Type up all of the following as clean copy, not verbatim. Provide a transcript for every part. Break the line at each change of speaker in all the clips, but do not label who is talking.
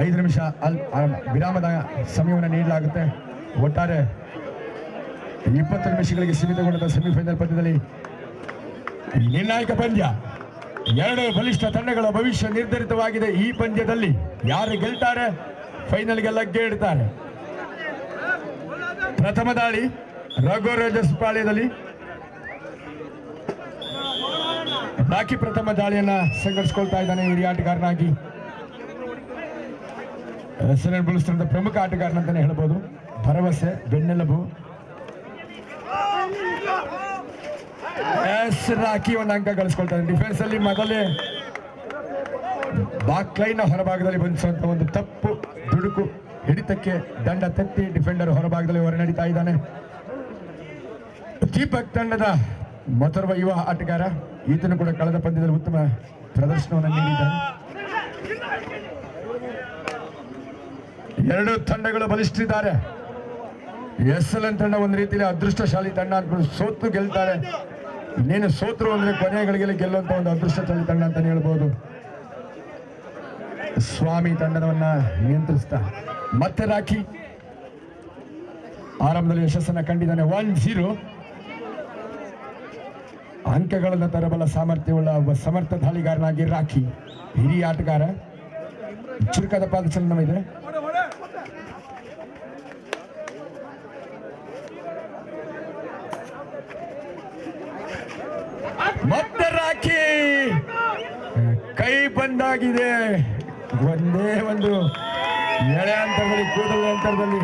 5 ನಿಮಿಷ ವಿರಾಮದ ಸಮಯವನ್ನು ನೀಡಲಾಗುತ್ತೆ. ಒಟ್ಟಾರೆ 20 ನಿಮಿಷಗಳಿಗೆ ಸೀಮಿತಗೊಂಡ ಸೆಮಿಫೈನಲ್ ಪಂದ್ಯದಲ್ಲಿ ನಿರ್ಣಾಯಕ ಪಂದ್ಯ. 2 ಬಲಿಷ್ಠ ತಂಡಗಳ ಭವಿಷ್ಯ ನಿರ್ಧರಿತವಾಗಿದೆ. ಈ ಪಂದ್ಯದಲ್ಲಿ ಯಾರು ಗೆಲ್ತಾರೆ ಫೈನಲ್ಗೆ ಲಗ್ಗೆ ಇಡ್ತಾರೆ. ಪ್ರಥಮ ದಾಳಿ ರಘು ರೇಂಜರ್ಸ್ ಪಾಳ್ಯದಲ್ಲಿ ರಾಕಿ ಪ್ರಥಮ ದಾಳಿಯನ್ನ ಸಂಘಟಿಸಿಕೊಳ್ತಾ ಇದ್ದಾನೆ. ಹಿರಿಯ ಆಟಗಾರನಾಗಿ ಎಸ್ಎಲ್ಎನ್ ಬುಲ್ಸ್ ತಂಡದ ಪ್ರಮುಖ ಆಟಗಾರನಂತಾನೆ ಹೇಳ್ಬೋದು. ಭರವಸೆ, ಬೆನ್ನೆಲುಬು. ರಾಕಿ ಒಂದು ಅಂಕ ಗಳಿಸ್ಕೊಳ್ತಾರೆ. ಡಿಫೆನ್ಸ್ ಅಲ್ಲಿ ಮೊದಲೇ ಬಾಕ್ಲೈನ್ ಹೊರಭಾಗದಲ್ಲಿ ಬಂಧಿಸುವಂತ ಒಂದು ತಪ್ಪು ದುಡುಕು ಹಿಡಿತಕ್ಕೆ ದಂಡ ತತ್ತಿ ಡಿಫೆಂಡರ್ ಹೊರಭಾಗದಲ್ಲಿ ಹೊರ ನಡೀತಾ ಇದ್ದಾನೆ. ದೀಪಕ್ ತಂಡದ ಮೊದಲ ಯುವ ಆಟಗಾರ. ಈತನು ಕೂಡ ಕಳೆದ ಪಂದ್ಯದಲ್ಲಿ ಉತ್ತಮ ಪ್ರದರ್ಶನವನ್ನು ನೀಡಿದ್ದಾನೆ. 2 ತಂಡಗಳು ಬಲಿಷ್ಠರಿದ್ದಾರೆ. ಎಸ್ಎಲ್ಎನ್ ತಂಡ ಒಂದು ರೀತಿಯಲ್ಲಿ ಅದೃಷ್ಟಶಾಲಿ ತಂಡ ಅನ್ಕೊಂಡು ಸೋತು ಗೆಲ್ತಾರೆ. ಇನ್ನೇನು ಸೋತರು ಅಂದ್ರೆ ಕೊನೆಗಳಿಗೆ ಗೆಲ್ಲುವಂತ ಒಂದು ಅದೃಷ್ಟಶಾಲಿ ತಂಡ ಅಂತಾನೆ ಹೇಳ್ಬೋದು. ಸ್ವಾಮಿ ತಂಡವನ್ನ ನಿಯಂತ್ರಿಸ್ತಾ ಮತ್ತೆ ರಾಕಿ ಆರಂಭದಲ್ಲಿ ಯಶಸ್ಸನ್ನ ಕಂಡಿದ್ದಾನೆ. 1-0 ಅಂಕಗಳನ್ನು ತರಬಲ್ಲ ಸಾಮರ್ಥ್ಯವುಳ್ಳ ಒಬ್ಬ ಸಮರ್ಥ ದಾಳಿಗಾರನಾಗಿ ರಾಕಿ. ಹಿರಿಯ ಆಟಗಾರ, ಚುರುಕಾದ ಪಾದಚಲನ ಇದೆ. ಮತ್ತೆ ರಾಕಿ ಕೈ ಬಂದಾಗಿದೆ. ಒಂದೇ ಒಂದು ಎಳೆ ಅಂತರದಲ್ಲಿ, ಕೂದಲ ಅಂತರದಲ್ಲಿ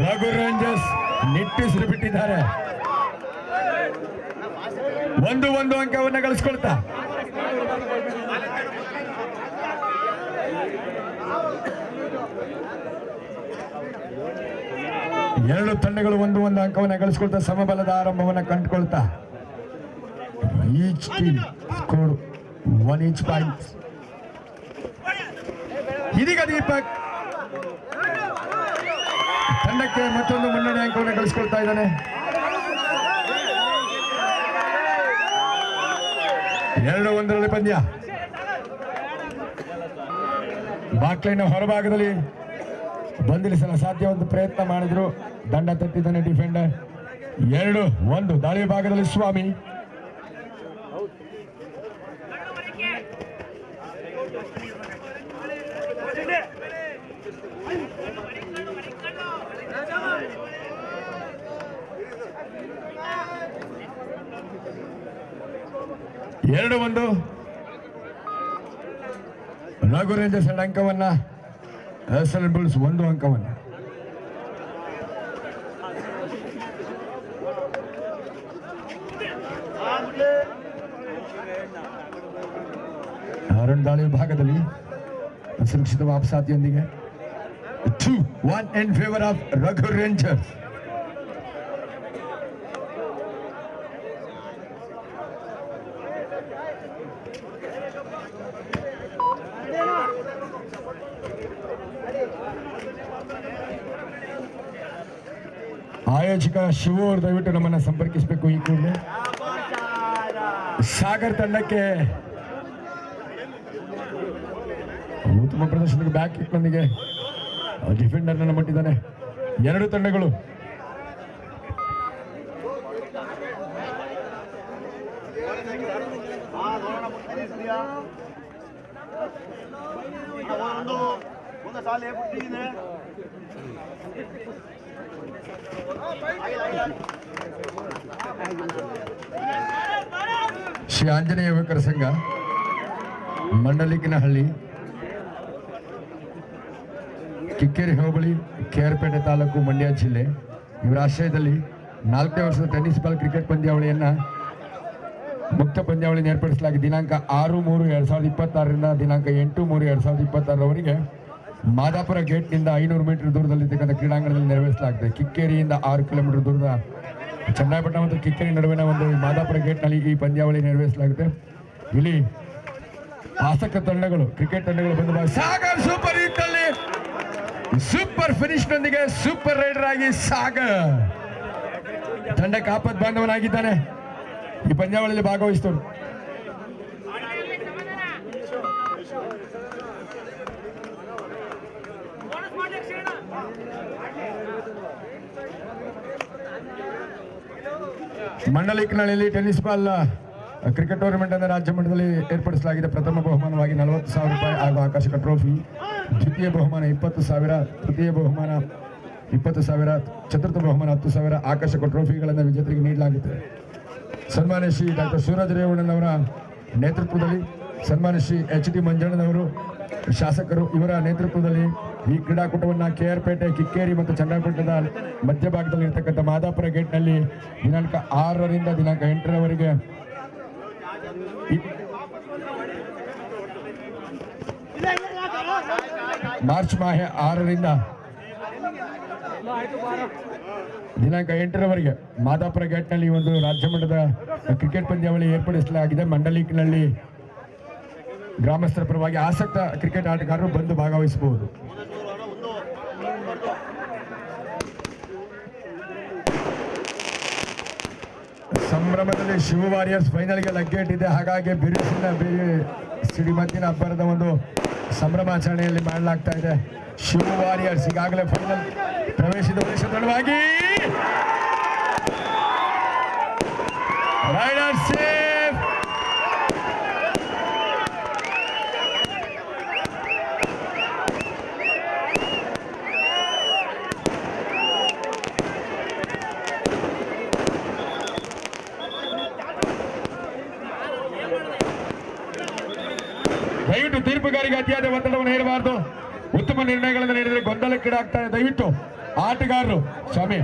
ರಘು ರೇಂಜರ್ಸ್ ನಿಟ್ಟಿಸಿರು ಬಿಟ್ಟಿದ್ದಾರೆ. 1-1 ಅಂಕವನ್ನು ಗಳಿಸ್ಕೊಳ್ತಾ ಎರಡು ತಂಡಗಳು 1-1 ಅಂಕವನ್ನು ಗಳಿಸ್ಕೊಳ್ತಾ ಸಮಬಲದ ಆರಂಭವನ್ನು ಕಂಡುಕೊಳ್ತಾ each team score 1 each point. ಇದೀಗ ದೀಪಕ್ ತಂಡಕ್ಕೆ ಮತ್ತೊಂದು ಮುನ್ನಡೆ ಅಂಕವನ್ನು ಗಳಿಸ್ಕೊಳ್ತಾ ಇದ್ದಾನೆ. 2-1 ಪಂದ್ಯ. ಬಾಕ್ಲೈನ್ ಹೊರಭಾಗದಲ್ಲಿ ಬಂಧಿಸಲು ಸಾಧ್ಯವಾದ ಪ್ರಯತ್ನ ಮಾಡಿದ್ರು, ದಂಡ ತಟ್ಟಿದ್ದಾನೆ ಡಿಫೆಂಡರ್. 2-1 ದಾಳಿ ಭಾಗದಲ್ಲಿ ಸ್ವಾಮಿ. ರಘು ರೇಂಜರ್ಸ್ 2 ಅಂಕವನ್ನ, ಎಸ್ಎಲ್ಎನ್ ಬುಲ್ಸ್ 1 ಅಂಕವನ್ನ. ಅರುಣ್ ದಾಳಿ ಭಾಗದಲ್ಲಿ ಸುರಕ್ಷಿತ ವಾಪಸಾತಿಯೊಂದಿಗೆ 2-1 in favor of Raghu rangers. ಆಯೋಜಕ ಶಿವು ಅವರು ದಯವಿಟ್ಟು ನಮ್ಮನ್ನ ಸಂಪರ್ಕಿಸಬೇಕು ಈ ಕೂಡಲೇ. ಸಾಗರ್ ತಂಡಕ್ಕೆ ಉತ್ತಮ ಪ್ರದರ್ಶನಕ್ಕೆ ಬ್ಯಾಕ್ ಕಿಕ್ನೊಂದಿಗೆ ಡಿಫೆಂಡರ್ ನನ್ನ ಮಟ್ಟಿದ್ದಾನೆ. 2 ತಂಡಗಳು ಶ್ರೀ ಆಂಜನೇಯ ಯುವಕರ ಸಂಘ, ಮಂಡಲಿಕಿನಹಳ್ಳಿ, ಕಿಕ್ಕೇರಿ ಹೋಬಳಿ, ಕೆಆರ್ಪೇಟೆ ತಾಲೂಕು, ಮಂಡ್ಯ ಜಿಲ್ಲೆ ಇವರ ಆಶ್ರಯದಲ್ಲಿ 4ನೇ ವರ್ಷದ ಟೆನ್ನಿಸ್ ಬಾಲ್ ಕ್ರಿಕೆಟ್ ಪಂದ್ಯಾವಳಿಯನ್ನ ಮುಕ್ತ ಪಂದ್ಯಾವಳಿಯನ್ನು ಏರ್ಪಡಿಸಲಾಗಿದೆ. ದಿನಾಂಕ 6-3-2026ರಿಂದ ದಿನಾಂಕ 8-3-2026ರವರೆಗೆ ಮಾದಾಪುರ ಗೇಟ್ನಿಂದ 500 ಮೀಟರ್ ದೂರದಲ್ಲಿರ್ತಕ್ಕಂಥ ಕ್ರೀಡಾಂಗಣದಲ್ಲಿ ನೆರವೇರಿಸಲಾಗಿದೆ. ಕಿಕ್ಕೇರಿಯಿಂದ 6 ಕಿಲೋಮೀಟರ್ ದೂರದ ಚನ್ನಪಟ್ಟಣ ಮತ್ತು ಕಿಕ್ಕೇರಿ ನಡುವಿನ ಒಂದು ಮಾದಾಪುರ ಗೇಟ್ನಲ್ಲಿ ಈ ಪಂದ್ಯಾವಳಿ ನೆರವೇರಿಸಲಾಗುತ್ತೆ. ಇಲ್ಲಿ ಆಸಕ್ತ ತಂಡಗಳು, ಕ್ರಿಕೆಟ್ ತಂಡಗಳು ಬಂದು ಸಾಗರ್ ಸೂಪರ್ ಹಿಟ್ನಲ್ಲಿ ಸೂಪರ್ ಫಿನಿಶ್ ನೊಂದಿಗೆ ಸೂಪರ್ ರೈಡರ್ ಆಗಿ ಸಾಗರ್ ತಂಡಕ್ಕೆ ಆಪತ್ ಬಾಂಧವನಾಗಿದ್ದಾನೆ. ಈ ಪಂದ್ಯಾವಳಿಯಲ್ಲಿ ಭಾಗವಹಿಸಿದವರು ಮಂಡಲಿಕ್ನಳ್ಳಿಯಲ್ಲಿ ಟೆನ್ನಿಸ್ ಬಾಲ್ ಕ್ರಿಕೆಟ್ ಟೂರ್ನಮೆಂಟ್ ಅನ್ನು ರಾಜ್ಯ ಮಟ್ಟದಲ್ಲಿ ಏರ್ಪಡಿಸಲಾಗಿದೆ. ಪ್ರಥಮ ಬಹುಮಾನವಾಗಿ 40,000 ರೂಪಾಯಿ ಹಾಗೂ ಆಕರ್ಷಕ ಟ್ರೋಫಿ, ದ್ವಿತೀಯ ಬಹುಮಾನ 20,000, ತೃತೀಯ ಬಹುಮಾನ 20,000, ಚತುರ್ಥ ಬಹುಮಾನ 10,000 ಆಕರ್ಷಕ ಟ್ರೋಫಿಗಳನ್ನು ವಿಜೇತರಿಗೆ ನೀಡಲಾಗುತ್ತದೆ. ಸನ್ಮಾನ್ಯ ಶ್ರೀ ಡಾಕ್ಟರ್ ಸೂರಜ್ ರೇವಣ್ಣನವರ ನೇತೃತ್ವದಲ್ಲಿ, ಸನ್ಮಾನ್ಯ ಶ್ರೀ HD ಮಂಜಣ್ಣನವರು ಶಾಸಕರು ಇವರ ನೇತೃತ್ವದಲ್ಲಿ ಈ ಕ್ರೀಡಾಕೂಟವನ್ನು KR ಪೇಟೆ, ಕಿಕ್ಕೇರಿ ಮತ್ತು ಚನ್ನಪಟ್ಟಣದ ಮಧ್ಯಭಾಗದಲ್ಲಿ ಇರತಕ್ಕಂಥ ಮಾದಾಪುರ ಗೇಟ್ನಲ್ಲಿ ದಿನಾಂಕ 6ರಿಂದ ದಿನಾಂಕ 8ರವರೆಗೆ ಮಾರ್ಚ್ 6ರಿಂದ ದಿನಾಂಕ 8ರವರೆಗೆ ಮಾದಾಪುರ ಗೇಟ್ನಲ್ಲಿ ಒಂದು ರಾಜ್ಯ ಮಟ್ಟದ ಕ್ರಿಕೆಟ್ ಪಂದ್ಯಾವಳಿ ಏರ್ಪಡಿಸಲಾಗಿದೆ. ಮಂಡಲಿಕ್ನಲ್ಲಿ ಗ್ರಾಮಸ್ಥರ ಪರವಾಗಿ ಆಸಕ್ತ ಕ್ರಿಕೆಟ್ ಆಟಗಾರರು ಬಂದು ಭಾಗವಹಿಸಬಹುದು. ಸಂಭ್ರಮದಲ್ಲಿ ಶಿವ ವಾರಿಯರ್ಸ್ ಫೈನಲ್ಗೆ ಲಗ್ಗೆಯಿಟ್ಟಿದೆ. ಹಾಗಾಗಿ ಬಿರುಸಿನ ಸಿಡಿಮದ್ದಿನ ಅಬ್ಬರದ ಒಂದು ಸಂಭ್ರಮಾಚರಣೆಯಲ್ಲಿ ಮಾಡಲಾಗ್ತಾ ಇದೆ. ಶಿವ ವಾರಿಯರ್ಸ್ ಈಗಾಗಲೇ ಫೈನಲ್ ಪ್ರವೇಶದ ಉದ್ದೇಶವಾಗಿ ರೈಡರ್ ಸೇಫ್. ದಯವಿಟ್ಟು ತೀರ್ಪುಗಾರಿಗೆ ಅತಿಯಾದ ಒತ್ತಡವನ್ನು ಹೇರಬಾರದು. ಉತ್ತಮ ನಿರ್ಣಯಗಳನ್ನು ನೀಡಿದರೆ ಗೊಂದಲಕ್ಕೀಡಾಗ್ತಾರೆ. ದಯವಿಟ್ಟು ಆಟಗಾರರು ಸ್ವಾಮಿ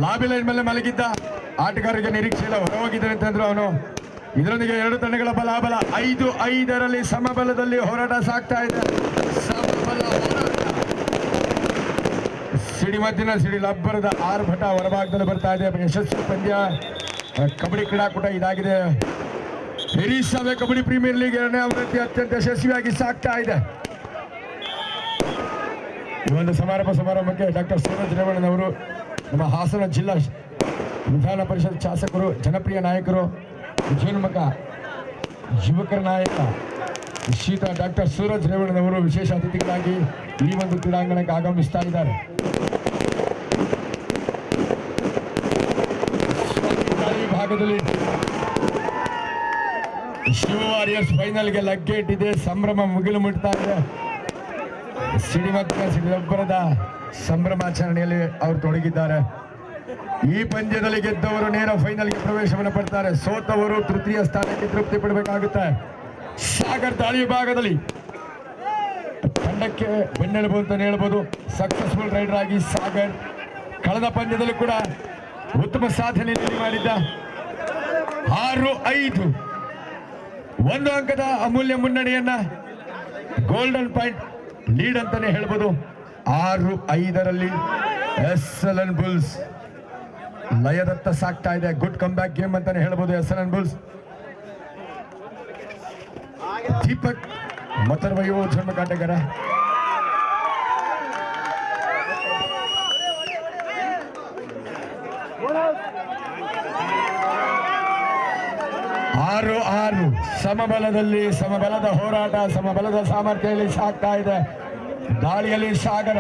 ಲಾಬಿ ಲೈನ್ ಮೇಲೆ ಮಲಗಿದ್ದ ಆಟಗಾರರಿಗೆ ನಿರೀಕ್ಷೆ ಇಲ್ಲ, ಹೊರ ಹೋಗಿದ್ದಾರೆ ಅಂತಂದ್ರು ಅವನು. ಇದರೊಂದಿಗೆ ಎರಡು ತಂಡಗಳ ಬಲಾಬಲ 5-5ರಲ್ಲಿ ಸಮಬಲದಲ್ಲಿ ಹೋರಾಟ ಸಾಗ್ತಾ ಇದೆ. ಸಮಬಲ ಹೋರಾಟ, ಸಿಡಿಮದ್ದಿನ ಸಿಡಿಲಬ್ಬರದ ಆರ್ಭಟ ಹೊರಭಾಗದಲ್ಲಿ ಬರ್ತಾ ಇದೆ. ಯಶಸ್ವಿ ಪಂದ್ಯ ಕಬಡ್ಡಿ ಕ್ರೀಡಾಕೂಟ ಇದಾಗಿದೆ. ಹಿರಿಸಭೆ ಕಬಡ್ಡಿ ಪ್ರೀಮಿಯರ್ ಲೀಗ್ 2ನೇ ಆವೃತ್ತಿ ಅತ್ಯಂತ ಯಶಸ್ವಿಯಾಗಿ ಸಾಗ್ತಾ ಇದೆ. ಈ ಒಂದು ಸಮಾರಂಭಕ್ಕೆ ಡಾಕ್ಟರ್ ಸೂರಜ್ ರೇವಣ್ಣನವರು, ನಮ್ಮ ಹಾಸನ ಜಿಲ್ಲಾ ವಿಧಾನ ಪರಿಷತ್ ಶಾಸಕರು, ಜನಪ್ರಿಯ ನಾಯಕರು, ವಿಜಯೋನ್ಮುಖ ಯುವಕರ ನಾಯಕ ಶ್ರೀಯುತ ಡಾಕ್ಟರ್ ಸೂರಜ್ ರೇವಣ್ಣನವರು ವಿಶೇಷ ಅತಿಥಿಗಳಾಗಿ ಈ ಒಂದು ಕ್ರೀಡಾಂಗಣಕ್ಕೆ ಆಗಮಿಸ್ತಾ ಇದ್ದಾರೆ. ಭಾಗದಲ್ಲಿ ಶಿವ ವಾರಿಯರ್ಸ್ ಫೈನಲ್ಗೆ ಲಗ್ಗೆ ಇಟ್ಟಿದೆ. ಸಂಭ್ರಮ ಮುಗಿಲು ಮುಟ್ತಾ ಇದೆ. ಸಿಡಿಮದ್ದಿನ ಸಂಭ್ರಮಾಚರಣೆಯಲ್ಲಿ ಅವರು ತೊಡಗಿದ್ದಾರೆ. ಈ ಪಂದ್ಯದಲ್ಲಿ ಗೆದ್ದವರು ನೇರ ಫೈನಲ್ಗೆ ಪ್ರವೇಶವನ್ನು ಪಡ್ತಾರೆ. ಸೋತವರು ತೃತೀಯ ಸ್ಥಾನಕ್ಕೆ ತೃಪ್ತಿ ಪಡಬೇಕಾಗುತ್ತೆ. ಸಾಗರ್ ದಾಳಿ ವಿಭಾಗದಲ್ಲಿ ತಂಡಕ್ಕೆ ಬೆನ್ನೆಲುಬು ಅಂತ ಹೇಳ್ಬೋದು. ಸಕ್ಸಸ್ಫುಲ್ ರೈಡರ್ ಆಗಿ ಸಾಗರ್ ಕಳೆದ ಪಂದ್ಯದಲ್ಲಿ ಕೂಡ ಉತ್ತಮ ಸಾಧನೆಯಲ್ಲಿ ಮಾಡಿದ್ದ. 6-5 1 ಅಂಕದ ಅಮೂಲ್ಯ ಮುನ್ನಡೆಯನ್ನ, ಗೋಲ್ಡನ್ ಪಾಯಿಂಟ್ ಲೀಡ್ ಅಂತಾನೆ ಹೇಳ್ಬೋದು. 6-5ರಲ್ಲಿ SLN ಬುಲ್ಸ್ ಲಯದತ್ತ ಸಾಕ್ತಾ ಇದೆ. ಗುಡ್ ಕಮ್ ಬ್ಯಾಕ್ ಗೇಮ್ ಅಂತಾನೆ ಹೇಳ್ಬೋದು SLN ಬುಲ್ಸ್. ದೀಪಕ್ ಮತರ್ವಯೋ ಜನ್ಮಕಾಟಗಾರ, ಆರು ಸಮಬಲದಲ್ಲಿ ಸಮಬಲದ ಹೋರಾಟ, ಸಮಬಲದ ಸಾಮರ್ಥ್ಯದಲ್ಲಿ ಸಾಗ್ತಾ ಇದೆ. ದಾಳಿಯಲ್ಲಿ ಸಾಗರ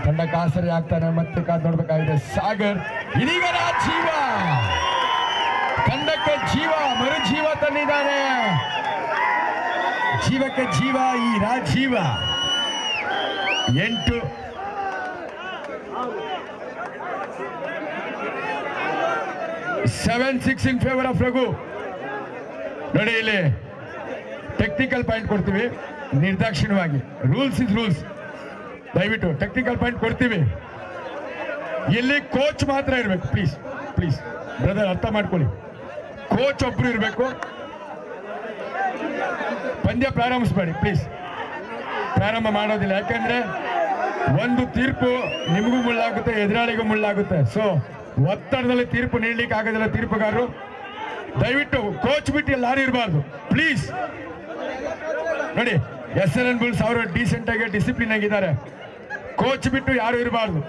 ತಂಡ ಕಾಸರಿ ಆಗ್ತಾನೆ, ಮತ್ತೆ ಕಾದು ನೋಡ್ಬೇಕಾಗಿದೆ. ಸಾಗರ್ ಇದೀಗ ರಾಜೀವ ತಂಡಕ್ಕೆ ಜೀವ, ಮರುಜೀವ ತಂದಿದ್ದಾನೆ. ಜೀವಕ್ಕೆ ಜೀವ ಈ Rajeeva. 7-6 in favour of Raghu. ನೋಡಿ, ಇಲ್ಲಿ ಟೆಕ್ನಿಕಲ್ ಪಾಯಿಂಟ್ ಕೊಡ್ತೀವಿ ನಿರ್ದಾಕ್ಷಿಣ್ಯವಾಗಿ. Rules is rules. ದಯವಿಟ್ಟು ಟೆಕ್ನಿಕಲ್ ಪಾಯಿಂಟ್ ಕೊಡ್ತೀವಿ. ಇಲ್ಲಿ ಕೋಚ್ ಮಾತ್ರ ಇರಬೇಕು. ಪ್ಲೀಸ್ ಪ್ಲೀಸ್ ಬ್ರದರ್, ಅರ್ಥ ಮಾಡ್ಕೊಳ್ಳಿ. ಕೋಚ್ ಒಬ್ರು ಇರಬೇಕು. ಪಂದ್ಯ ಪ್ರಾರಂಭಿಸಬೇಡಿ ಪ್ಲೀಸ್. ಪ್ರಾರಂಭ ಮಾಡೋದಿಲ್ಲ, ಯಾಕಂದ್ರೆ ಒಂದು ತೀರ್ಪು ನಿಮಗೂ ಮುಳ್ಳಾಗುತ್ತೆ, ಎದುರಾಳಿಗೂ ಮುಳ್ಳಾಗುತ್ತೆ. ಸೊ ಒತ್ತಡದಲ್ಲಿ ತೀರ್ಪು ನೀಡಲಿಕ್ಕೆ ಆಗೋದಿಲ್ಲ ತೀರ್ಪುಗಾರರು. ದಯವಿಟ್ಟು ಕೋಚ್ ಬಿಟ್ಟು ಎಲ್ಲಾರು ಇರಬಾರ್ದು ಪ್ಲೀಸ್. ನೋಡಿ, SLN ಬುಲ್ಸ್ ಅವರು ಡೀಸೆಂಟ್ ಆಗಿ ಡಿಸಿಪ್ಲಿನ್ ಆಗಿದ್ದಾರೆ. ಕೋಚ್ ಬಿಟ್ಟು ಯಾರು ಇರಬಾರ್ದು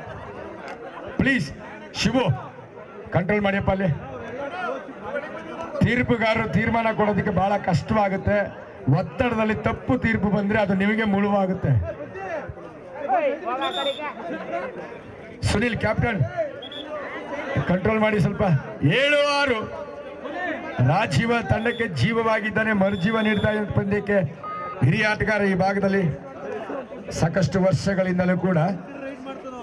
ಪ್ಲೀಸ್. ಶಿವು, ಕಂಟ್ರೋಲ್ ಮಾಡಿಯಪ್ಪ. ಅಲ್ಲಿ ತೀರ್ಪುಗಾರರು ತೀರ್ಮಾನ ಕೊಡೋದಕ್ಕೆ ಬಹಳ ಕಷ್ಟವಾಗುತ್ತೆ. ಒತ್ತಡದಲ್ಲಿ ತಪ್ಪು ತೀರ್ಪು ಬಂದ್ರೆ ಅದು ನಿಮಗೆ ಮುಳುವಾಗುತ್ತೆ. ಸುನಿಲ್ ಕ್ಯಾಪ್ಟನ್ ಕಂಟ್ರೋಲ್ ಮಾಡಿ ಸ್ವಲ್ಪ. 7-6 ರಾಜೀವ ತಂಡಕ್ಕೆ ಜೀವವಾಗಿದ್ದಾನೆ, ಮರುಜೀವ ನೀಡ್ತಾ ಇದ್ದ ಪಂದ್ಯಕ್ಕೆ. ಹಿರಿಯ ಆಟಗಾರ ಈ ಭಾಗದಲ್ಲಿ ಸಾಕಷ್ಟು ವರ್ಷಗಳಿಂದಲೂ ಕೂಡ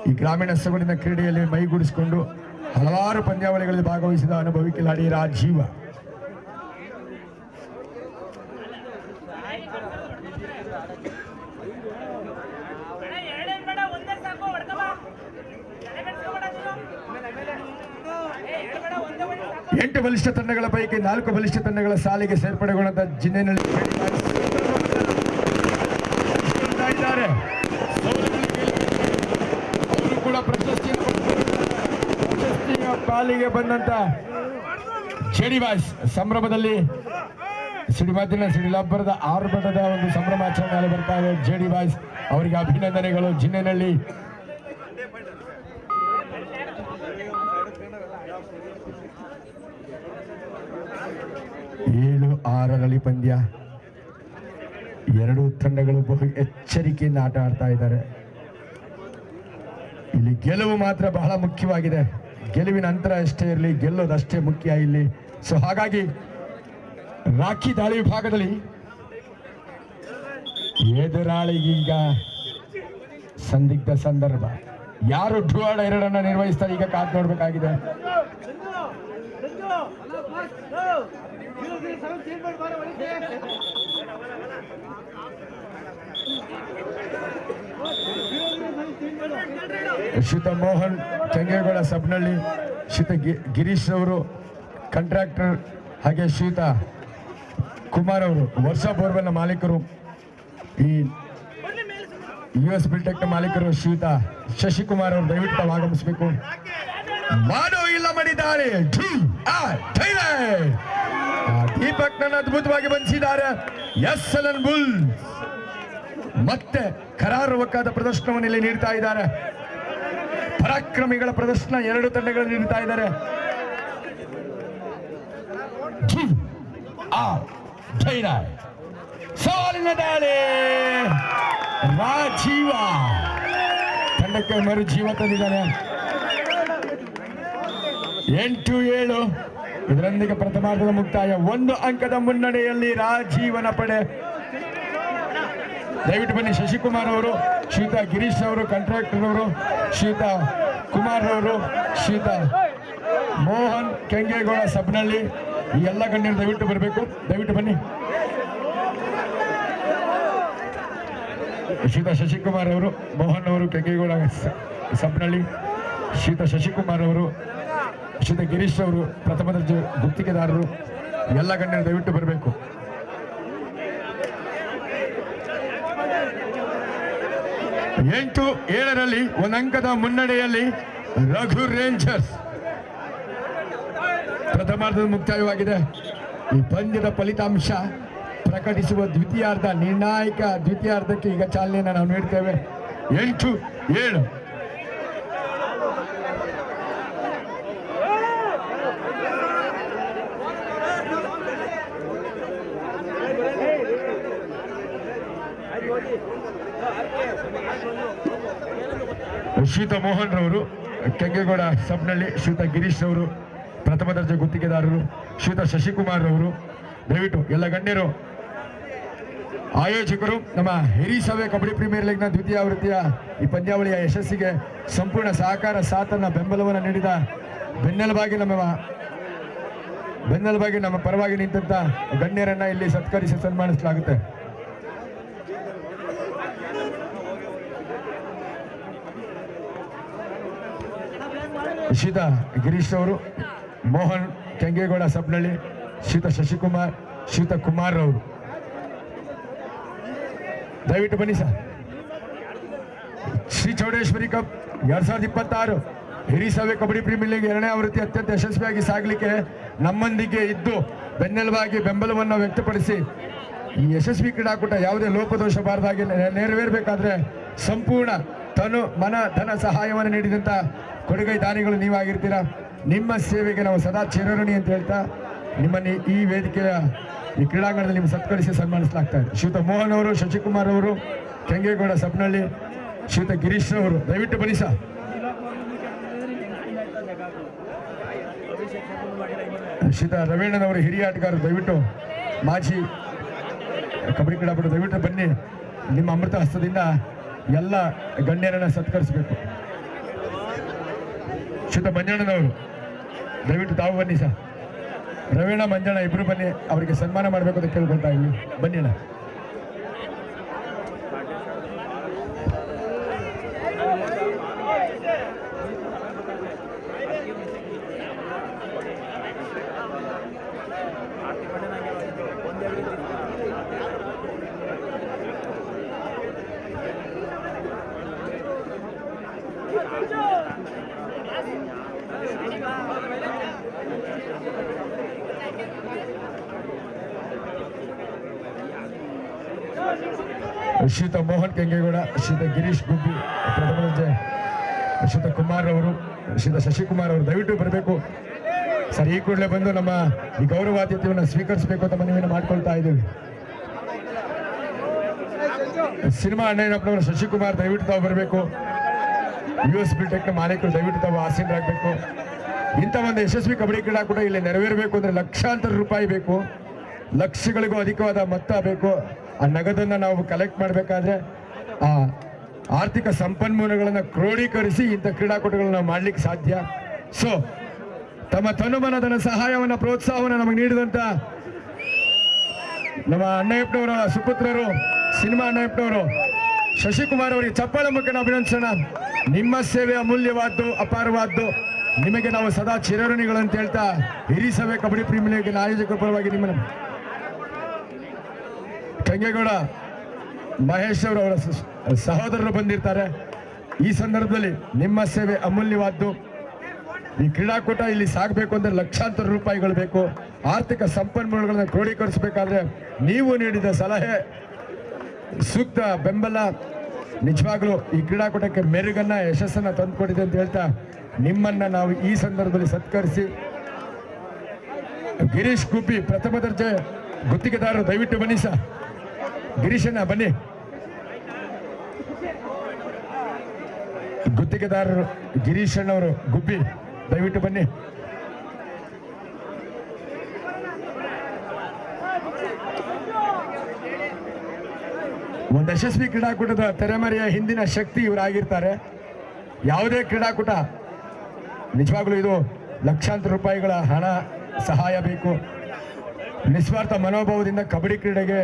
ಈ ಗ್ರಾಮೀಣ ಸೊಗಡಿನ ಕ್ರೀಡೆಯಲ್ಲಿ ಮೈಗೂಡಿಸಿಕೊಂಡು ಹಲವಾರು ಪಂದ್ಯಾವಳಿಗಳಲ್ಲಿ ಭಾಗವಹಿಸಿದ ಅನುಭವಿ ಕಿಲಾಡಿ ರಾಜೀವ. ಎಂಟು ಬಲಿಷ್ಠ ತಂಡಗಳ ಪೈಕಿ 4 ಬಲಿಷ್ಠ ತಂಡಗಳ ಸಾಲಿಗೆ ಸೇರ್ಪಡೆಗೊಂಡ ಜಿನ್ನೆನಲ್ಲಿ ಅವರು ಕೂಡ ಪ್ರಶಸ್ತಿಯ ಪಾಲಿಗೆ ಬಂದಂತ ಜೆಡಿ ಬಾಯ್ಸ್ ಸಂಭ್ರಮದಲ್ಲಿ ಸಿಡಿಮಾತಿನ ಸಿಡಿಲಬ್ಬರದ ಆರ್ಭಟದ ಒಂದು ಸಂಭ್ರಮಾಚರಣೆ ಬರ್ತಾ ಇದೆ. ಜೆಡಿ ಬಾಯ್ಸ್ ಅವರಿಗೆ ಅಭಿನಂದನೆಗಳು. ಜಿನ್ನೆನಲ್ಲಿ ಏಳು 6ರಲ್ಲಿ ಪಂದ್ಯ. ಎರಡೂ ತಂಡಗಳು ಬಹು ಎಚ್ಚರಿಕೆಯಿಂದ ಆಟ ಆಡ್ತಾ ಇದ್ದಾರೆ. ಇಲ್ಲಿ ಗೆಲುವು ಮಾತ್ರ ಬಹಳ ಮುಖ್ಯವಾಗಿದೆ. ಗೆಲುವಿನ ಅಂತರ ಎಷ್ಟೇ ಇರಲಿ, ಗೆಲ್ಲೋದಷ್ಟೇ ಮುಖ್ಯ ಇಲ್ಲಿ. ಸೊ ಹಾಗಾಗಿ ರಾಖಿ ದಾಳಿ ವಿಭಾಗದಲ್ಲಿ ಎದುರಾಳಿಗೀಗ ಸಂದಿಗ್ಧ ಸಂದರ್ಭ. ಯಾರು ಡ್ರಾಡ್ 2 ನಿರ್ವಹಿಸ್ತಾರೆ ಈಗ ಕಾದು ನೋಡ್ಬೇಕಾಗಿದೆ. ಶ್ರೀಯುತ ಮೋಹನ್ ಕೆಂಗೇಗೌಡ ಸಬ್ನಳ್ಳಿ, ಶ್ರೀಯುತ ಗಿರೀಶ್ ಅವರು ಕಾಂಟ್ರಾಕ್ಟರ್, ಹಾಗೆ ಶ್ರೀಯುತ ಕುಮಾರ್ ಅವರು ವರ್ಷ ಬೋರ್ವೆಲ್ನ ಮಾಲೀಕರು, ಈ US ಬಿಲ್ಟೆಕ್ ಮಾಲೀಕರು ಶ್ರೀಯುತ ಶಶಿಕುಮಾರ್ ಅವರು ದಯವಿಟ್ಟು ಆಗಮಿಸಬೇಕು. ಮಾಡೋ ಇಲ್ಲ ಮಾಡಿದ್ದಾರೆ. ದೀಪಕ್ ನನ್ನ ಅದ್ಭುತವಾಗಿ ಬಂಧಿಸಿದ್ದಾರೆ. SLN ಬುಲ್ ಮತ್ತೆ ಕರಾರುವಕ್ಕಾದ ಪ್ರದರ್ಶನವನ್ನು ಇಲ್ಲಿ ನೀಡ್ತಾ ಇದ್ದಾರೆ. ಪರಾಕ್ರಮಿಗಳ ಪ್ರದರ್ಶನ ಎರಡು ತಂಡಗಳು ನೀಡ್ತಾ ಇದ್ದಾರೆ. ಸವಾಲಿನ ದಾಳಿ. ರಾಜೀವ ತಂಡಕ್ಕೆ ಮರು ಜೀವ ತಂದಿದ್ದಾನೆ. 8-7 ಇದರೊಂದಿಗೆ ಪ್ರಥಮಾರ್ಧದ ಮುಕ್ತಾಯ. 1 ಅಂಕದ ಮುನ್ನಡೆಯಲ್ಲಿ ರಾಜೀವನ ಪಡೆ. ದಯವಿಟ್ಟು ಬನ್ನಿ. ಶಶಿಕುಮಾರ್ ಅವರು, ಶ್ರೀಯುತ ಗಿರೀಶ್ ಅವರು ಕಾಂಟ್ರಾಕ್ಟರ್ ಅವರು, ಶ್ರೀಯುತ ಕುಮಾರ್ ಅವರು, ಶ್ರೀಯುತ ಮೋಹನ್ ಕೆಂಗೇಗೌಡ ಸಬ್ನಳ್ಳಿ, ಈ ಎಲ್ಲ ಗಣ್ಯರು ದಯವಿಟ್ಟು ಬರಬೇಕು. ದಯವಿಟ್ಟು ಬನ್ನಿ. ಶ್ರೀಯುತ ಶಶಿಕುಮಾರ್ ಅವರು, ಮೋಹನ್ ಅವರು, ಕೆಂಗೇಗೌಡ ಸಬ್ನಳ್ಳಿ, ಶ್ರೀಯುತ ಶಶಿಕುಮಾರ್ ಅವರು, ಶ್ರೀಯುತ ಗಿರೀಶ್ ಅವರು, ಪ್ರಥಮ ದರ್ಜೆ ಗುತ್ತಿಗೆದಾರರು, ಎಲ್ಲ ಗಣ್ಯರು ದಯವಿಟ್ಟು ಬರಬೇಕು. ಎಂಟು 7ರಲ್ಲಿ 1 ಅಂಕದ ಮುನ್ನಡೆಯಲ್ಲಿ ರಘು ರೇಂಜರ್ಸ್. ಪ್ರಥಮಾರ್ಧದ ಮುಕ್ತಾಯವಾಗಿದೆ. ಈ ಪಂದ್ಯದ ಫಲಿತಾಂಶ ಪ್ರಕಟಿಸುವ ದ್ವಿತೀಯಾರ್ಧ, ನಿರ್ಣಾಯಕ ದ್ವಿತೀಯಾರ್ಧಕ್ಕೆ ಈಗ ಚಾಲನೆಯನ್ನು ನಾವು ನೀಡ್ತೇವೆ. 8-7. ಶ್ರೀಯುತ ಮೋಹನ್ ರವರು ಕೆಂಗೇಗೌಡ ಸಬ್ನಳ್ಳಿ, ಶ್ರೀಯುತ ಗಿರೀಶ್ ಅವರು ಪ್ರಥಮ ದರ್ಜೆ ಗುತ್ತಿಗೆದಾರರು, ಶ್ರೀಯುತ ಶಶಿಕುಮಾರ್ ಅವರು, ದಯವಿಟ್ಟು ಎಲ್ಲ ಗಣ್ಯರು, ಆಯೋಜಕರು, ನಮ್ಮ ಹಿರಿಸಭೆ ಕಬಡ್ಡಿ ಪ್ರೀಮಿಯರ್ ಲೀಗ್ನ ದ್ವಿತೀಯ ಆವೃತ್ತಿಯ ಈ ಪಂದ್ಯಾವಳಿಯ ಯಶಸ್ಸಿಗೆ ಸಂಪೂರ್ಣ ಸಹಕಾರ, ಸಾಥನ್ನ, ಬೆಂಬಲವನ್ನು ನೀಡಿದ ಬೆನ್ನೆಲುಬಾಗಿ ನಮ್ಮ ಪರವಾಗಿ ನಿಂತ ಗಣ್ಯರನ್ನ ಇಲ್ಲಿ ಸತ್ಕರಿಸಿ ಸನ್ಮಾನಿಸಲಾಗುತ್ತೆ. ಶ್ರೀಯುತ ಗಿರೀಶ್ ಅವರು, ಮೋಹನ್ ಕೆಂಗೇಗೌಡ ಸಬ್ನಳ್ಳಿ, ಶ್ರೀಯುತ ಶಶಿಕುಮಾರ್, ಶ್ರೀಯುತ ಕುಮಾರ್ ಅವರು ದಯವಿಟ್ಟು ಬನ್ನಿ ಸರ್. ಶ್ರೀ ಚೌಡೇಶ್ವರಿ ಕಪ್ 2026 ಹಿರಿಸಭೆ ಕಬಡ್ಡಿ ಪ್ರೀಮಿಯರ್ ಲೀಗ್ 2ನೇ ಆವೃತ್ತಿ ಅತ್ಯಂತ ಯಶಸ್ವಿಯಾಗಿ ಸಾಗಲಿಕ್ಕೆ ನಮ್ಮೊಂದಿಗೆ ಇದ್ದು ಬೆನ್ನೆಲುಬಾಗಿ ಬೆಂಬಲವನ್ನು ವ್ಯಕ್ತಪಡಿಸಿ ಈ ಯಶಸ್ವಿ ಕ್ರೀಡಾಕೂಟ ಯಾವುದೇ ಲೋಪದೋಷ ಬಾರದಾಗಿ ನೆರವೇರಬೇಕಾದ್ರೆ ಸಂಪೂರ್ಣ ತನು ಮನ ಧನ ಸಹಾಯವನ್ನು ನೀಡಿದಂಥ ಕೊಡುಗೈ ದಾನಿಗಳು ನೀವಾಗಿರ್ತೀರಾ. ನಿಮ್ಮ ಸೇವೆಗೆ ನಾವು ಸದಾ ಚಿರಋಣಿ ಅಂತ ಹೇಳ್ತಾ ನಿಮ್ಮನ್ನು ಈ ವೇದಿಕೆಯ ಈ ಕ್ರೀಡಾಂಗಣದಲ್ಲಿ ನಿಮ್ಗೆ ಸತ್ಕರಿಸಿ ಸನ್ಮಾನಿಸಲಾಗ್ತಾ ಇದೆ. ಶ್ರೀಯುತ ಮೋಹನ್ ಅವರು, ಶಶಿಕುಮಾರ್ ಅವರು, ಕೆಂಗೇಗೌಡ ಸಪ್ನಳ್ಳಿ, ಶ್ರೀಯುತ ಗಿರೀಶ್ ಅವರು ದಯವಿಟ್ಟು ಬನ್ನಿ ಸರ್. ಶ್ರೀಯುತ ರವೀಣನವರು ಹಿರಿಯ ಆಟಗಾರರು ದಯವಿಟ್ಟು, ಮಾಜಿ ಕಬಡ್ಡಿ ಕ್ರೀಡಾಪಟು ದಯವಿಟ್ಟು ಬನ್ನಿ. ನಿಮ್ಮ ಅಮೃತ ಹಸ್ತದಿಂದ ಎಲ್ಲ ಗಣ್ಯರನ್ನ ಸತ್ಕರಿಸಬೇಕು. ಶ್ರೀಯುತ ಮಂಜಣ್ಣನವರು ದಯವಿಟ್ಟು ತಾವು ಬನ್ನಿ ಸರ್. ರವೀಣ ಮಂಜಣ್ಣ ಇಬ್ರು ಬನ್ನಿ, ಅವರಿಗೆ ಸನ್ಮಾನ ಮಾಡಬೇಕು ಅಂತ ಕೇಳ್ಕೊಳ್ತಾ ಇದ್ವಿ. ಬನ್ನಿ ಅಣ್ಣ. ಶ್ರೀಯುತ ಮೋಹನ್ ಕೆಂಗೇಗೌಡ, ಶ್ರೀಯುತ ಗಿರೀಶ್ ಗುಬ್ಬಿ ಪ್ರಥಮ ದರ್ಜೆ, ಶ್ರೀಯುತ ಕುಮಾರ್ ಅವರು, ಶ್ರೀಯುತ ಶಶಿಕುಮಾರ್ ಅವರು ದಯವಿಟ್ಟು ಬರಬೇಕು ಸರ್. ಈ ಕೂಡಲೇ ಬಂದು ನಮ್ಮ ಈ ಗೌರವಾತಿಥ್ಯವನ್ನು ಸ್ವೀಕರಿಸಬೇಕು ಅಂತ ಮನವಿಯನ್ನು ಮಾಡ್ಕೊಳ್ತಾ ಇದ್ದೀವಿ. ಸಿನಿಮಾ ಅಣ್ಣಯ್ಯನಪ್ಪನವರು ಶಶಿಕುಮಾರ್ ದಯವಿಟ್ಟು ತಾವು ಬರಬೇಕು. US ಬಿಟೆಕ್ನ ಮಾಲೀಕರು ದಯವಿಟ್ಟು ತಾವು ಆಸೀನರಾಗಬೇಕು. ಇಂಥ ಒಂದು ಯಶಸ್ವಿ ಕಬಡ್ಡಿ ಕ್ರೀಡಾಕೂಟ ಇಲ್ಲಿ ನೆರವೇರಬೇಕು ಅಂದರೆ ಲಕ್ಷಾಂತರ ರೂಪಾಯಿ ಬೇಕು, ಲಕ್ಷಗಳಿಗೂ ಅಧಿಕವಾದ ಮೊತ್ತ ಬೇಕು. ಆ ನಗದನ್ನು ನಾವು ಕಲೆಕ್ಟ್ ಮಾಡಬೇಕಾದ್ರೆ ಆ ಆರ್ಥಿಕ ಸಂಪನ್ಮೂಲಗಳನ್ನು ಕ್ರೋಢೀಕರಿಸಿ ಇಂಥ ಕ್ರೀಡಾಕೂಟಗಳನ್ನು ನಾವು ಮಾಡಲಿಕ್ಕೆ ಸಾಧ್ಯ. ಸೊ ತಮ್ಮ ತನುಮನದ ಸಹಾಯವನ್ನು, ಪ್ರೋತ್ಸಾಹವನ್ನು ನಮಗೆ ನೀಡಿದಂಥ ನಮ್ಮ ಅಣ್ಣಯ್ಯಪ್ಪನವರ ಸುಪುತ್ರರು, ಸಿನಿಮಾ ಅಣ್ಣಯ್ಯಪ್ಪನವರು ಶಶಿಕುಮಾರ್ ಅವರಿಗೆ ಚಪ್ಪಾಳೆ ಮುಖೇನ ಅಭಿನಂದಿಸೋಣ. ನಿಮ್ಮ ಸೇವೆ ಅಮೂಲ್ಯವಾದ್ದು, ಅಪಾರವಾದ್ದು. ನಿಮಗೆ ನಾವು ಸದಾ ಚಿರಋಣಿಗಳಂತ ಹೇಳ್ತಾ ಹಿರಿಸಭೆ ಕಬಡ್ಡಿ ಪ್ರೀಮಿಯರ್ ಲೀಗ್ ಆಯೋಜಕರ ಪರವಾಗಿ ನಿಮ್ಮನ್ನು ಕೆಂಗೇಗೌಡ ಮಹೇಶ್ ಅವರ ಸಹೋದರರು ಬಂದಿರ್ತಾರೆ. ಈ ಸಂದರ್ಭದಲ್ಲಿ ನಿಮ್ಮ ಸೇವೆ ಅಮೂಲ್ಯವಾದ್ದು. ಈ ಕ್ರೀಡಾಕೂಟ ಇಲ್ಲಿ ಸಾಗಬೇಕು ಅಂದರೆ ಲಕ್ಷಾಂತರ ರೂಪಾಯಿಗಳು ಬೇಕು. ಆರ್ಥಿಕ ಸಂಪನ್ಮೂಲಗಳನ್ನು ಕ್ರೋಢೀಕರಿಸಬೇಕಾದ್ರೆ ನೀವು ನೀಡಿದ ಸಲಹೆ, ಸೂಕ್ತ ಬೆಂಬಲ ನಿಜವಾಗ್ಲೂ ಈ ಕ್ರೀಡಾಕೂಟಕ್ಕೆ ಮೆರುಗನ್ನ, ಯಶಸ್ಸನ್ನು ತಂದುಕೊಟ್ಟಿದೆ ಅಂತ ಹೇಳ್ತಾ ನಿಮ್ಮನ್ನ ನಾವು ಈ ಸಂದರ್ಭದಲ್ಲಿ ಸತ್ಕರಿಸಿ, ಗಿರೀಶ್ ಗುಬ್ಬಿ ಪ್ರಥಮ ದರ್ಜೆ ಗುತ್ತಿಗೆದಾರರು ದಯವಿಟ್ಟು ಬನ್ನಿ ಸರ್. ಗಿರೀಶಣ್ಣ ಬನ್ನಿ. ಗುತ್ತಿಗೆದಾರರು ಗಿರೀಶಣ್ಣವರು ಗುಬ್ಬಿ ದಯವಿಟ್ಟು ಬನ್ನಿ. ಒಂದು ಯಶಸ್ವಿ ಕ್ರೀಡಾಕೂಟದ ತೆರೆಮರೆಯ ಹಿಂದಿನ ಶಕ್ತಿ ಇವರಾಗಿರ್ತಾರೆ. ಯಾವುದೇ ಕ್ರೀಡಾಕೂಟ ನಿಜವಾಗ್ಲೂ ಇದು ಲಕ್ಷಾಂತರ ರೂಪಾಯಿಗಳ ಹಣ ಸಹಾಯ ಬೇಕು. ನಿಸ್ವಾರ್ಥ ಮನೋಭಾವದಿಂದ ಕಬಡ್ಡಿ ಕ್ರೀಡೆಗೆ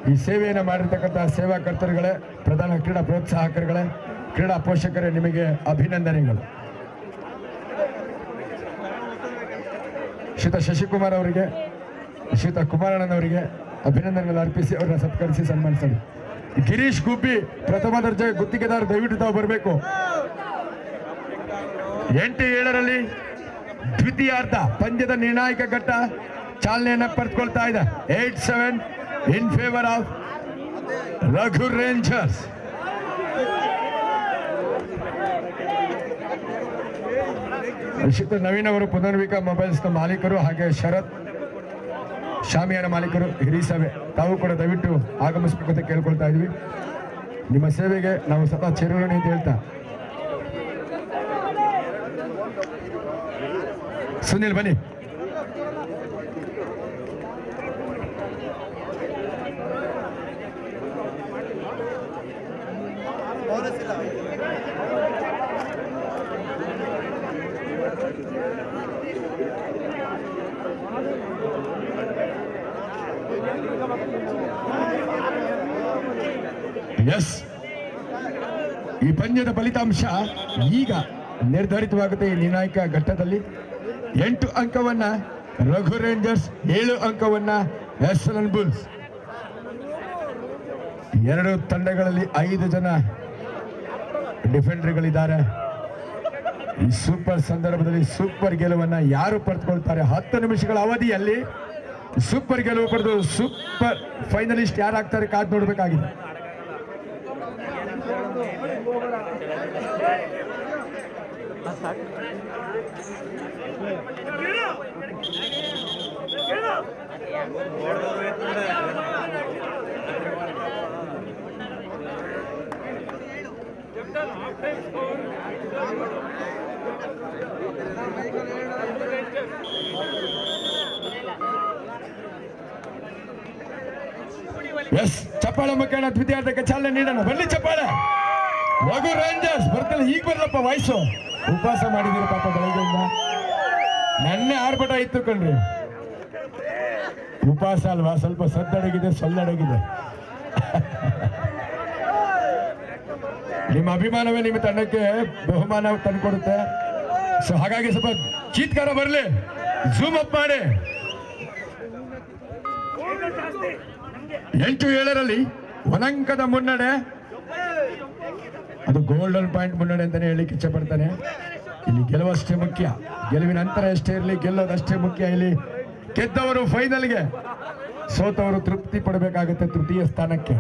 ಈ ಸೇವೆಯನ್ನು ಮಾಡಿರ್ತಕ್ಕಂಥ ಸೇವಾ ಕರ್ತರುಗಳೇ, ಪ್ರಧಾನ ಕ್ರೀಡಾ ಪ್ರೋತ್ಸಾಹಕರುಗಳೇ, ಕ್ರೀಡಾ ಪೋಷಕರೇ, ನಿಮಗೆ ಅಭಿನಂದನೆಗಳು. ಶ್ರೀಯುತ ಶಶಿಕುಮಾರ್ ಅವರಿಗೆ, ಶ್ರೀಯುತ ಕುಮಾರಣ್ಣನವರಿಗೆ ಅಭಿನಂದನೆಗಳು ಅರ್ಪಿಸಿ ಅವರನ್ನ ಸತ್ಕರಿಸಿ ಸನ್ಮಾನಿಸಲಿ. ಗಿರೀಶ್ ಗುಬ್ಬಿ ಪ್ರಥಮ ದರ್ಜೆ ಗುತ್ತಿಗೆದಾರ ದಯವಿಟ್ಟು ತಾವು ಬರಬೇಕು. 8-7ರಲ್ಲಿ ದ್ವಿತೀಯಾರ್ಧ ಪಂದ್ಯದ ನಿರ್ಣಾಯಕ ಘಟ್ಟ ಚಾಲನೆಯನ್ನು ಪಡೆದುಕೊಳ್ತಾ ಇದೆ. 8-7 ಇನ್ ಫೇವರ್ ಆಫ್ ರಘು ರೇಂಜರ್ಸ್. ಶ್ರೀಯುತ ನವೀನ್ ಅವರು ಪುನರ್ವಿಕಾ ಮೊಬೈಲ್ಸ್ನ ಮಾಲೀಕರು, ಹಾಗೆ ಶರತ್ ಶಾಮಿಯಾನ ಮಾಲೀಕರು, ಹಿರಿಸಭೆ ತಾವು ಕೂಡ ದಯವಿಟ್ಟು ಆಗಮಿಸಬೇಕು ಅಂತ ಕೇಳ್ಕೊಳ್ತಾ ಇದ್ವಿ. ನಿಮ್ಮ ಸೇವೆಗೆ ನಾವು ಸದಾ ಚಿರಋಣಿ ಅಂತ ಹೇಳ್ತಾ ಸುನಿಲ್ ಬನ್ನಿ. ಎಸ್, ಈ ಪಂದ್ಯದ ಫಲಿತಾಂಶ ಈಗ ನಿರ್ಧರಿತವಾಗುತ್ತೆ. ಈ ನಿರ್ಣಾಯಕ ಘಟ್ಟದಲ್ಲಿ 8 ಅಂಕವನ್ನ ರಘು ರೇಂಜರ್ಸ್, 7 ಅಂಕವನ್ನ ಎಸ್ಎಲ್ಎನ್ ಬುಲ್ಸ್. ಎರಡು ತಂಡಗಳಲ್ಲಿ 5 ಜನ ಡಿಫೆಂಡರ್ಗಳಿದ್ದಾರೆ. ಈ ಸೂಪರ್ ಸಂದರ್ಭದಲ್ಲಿ ಸೂಪರ್ ಗೆಲುವನ್ನ ಯಾರು ಪಡೆದುಕೊಳ್ತಾರೆ? 10 ನಿಮಿಷಗಳ ಅವಧಿಯಲ್ಲಿ ಸೂಪರ್ ಗೆಲುವು ಪಡೆದು ಸೂಪರ್ ಫೈನಲಿಸ್ಟ್ ಯಾರಾಗ್ತಾರೆ ಕಾದು ನೋಡಬೇಕಾಗಿದೆ. ಎಸ್, ಚಪ್ಪಾಳೆ ಮುಖೇನ ದ್ವಿತೀಯಾರ್ಧಕ್ಕೆ ಚಾಲನೆ ನೀಡೋಣ. ಬನ್ನಿ ಚಪ್ಪಾಳೆ. ರಘು ರೇಂಜರ್ಸ್ ಬರ್ತಿಲ್ಲ, ಈಗ ಬರ್ಲಪ್ಪ ವಾಯ್ಸು. ಉಪವಾಸ ಮಾಡಿದಿರಿ ಪಾಪ ಬೆಳಗ್ಗೆಯಿಂದ. ನೆನ್ನೆ ಆರ್ಭಟ ಇತ್ತು ಕಣ್ರಿ. ಉಪವಾಸ ಅಲ್ವಾ, ಸ್ವಲ್ಪ ಸದ್ದಡಗಿದೆ, ಸೊಲ್ಲಡಗಿದೆ. ನಿಮ್ಮ ಅಭಿಮಾನವೇ ನಿಮ್ಮ ತಂಡಕ್ಕೆ ಬಹುಮಾನ ತಂದುಕೊಡುತ್ತೆ. ಸೊ ಹಾಗಾಗಿ ಸ್ವಲ್ಪ ಚೀತ್ಕಾರ ಬರಲಿ, ಝೂಮ್ ಅಪ್ ಮಾಡಿ. 8-7ರಲ್ಲಿ ಒಂದಂಕದ ಮುನ್ನಡೆ, ಅದು ಗೋಲ್ಡನ್ ಪಾಯಿಂಟ್ ಮುನ್ನಡೆ ಅಂತಾನೆ ಹೇಳಿಕ್ಕೆ ಇಚ್ಛೆ ಪಡ್ತಾನೆ. ಇಲ್ಲಿ ಗೆಲುವಷ್ಟೇ ಮುಖ್ಯ, ಗೆಲುವಿನ ಅಂತರ ಎಷ್ಟೇ ಇರಲಿ, ಗೆಲ್ಲೋದಷ್ಟೇ ಮುಖ್ಯ. ಇಲ್ಲಿ ಗೆದ್ದವರು ಫೈನಲ್ಗೆ, ಸೋತವರು ತೃಪ್ತಿ ಪಡಬೇಕಾಗುತ್ತೆ ತೃತೀಯ ಸ್ಥಾನಕ್ಕೆ.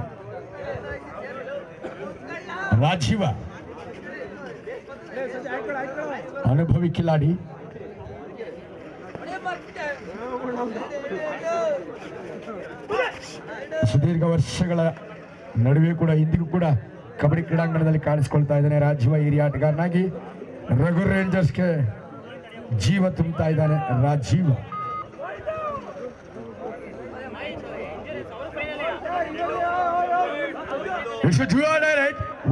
ರಾಜೀವ ಅನುಭವಿ ಕಿಲಾಡಿ, ಸುದೀರ್ಘ ವರ್ಷಗಳ ನಡುವೆ ಕೂಡ ಇಂದಿಗೂ ಕೂಡ ಕಬಡ್ಡಿ ಕ್ರೀಡಾಂಗಣದಲ್ಲಿ ಕಾಣಿಸಿಕೊಳ್ತಾ ಇದ್ದಾನೆ. ರಾಜೀವ ಹಿರಿಯ ಆಟಗಾರನಾಗಿ ರಘು ರೇಂಜರ್ಸ್ಗೆ ಜೀವ ತುಂಬುತ್ತಾ ಇದ್ದಾನೆ ರಾಜೀವ.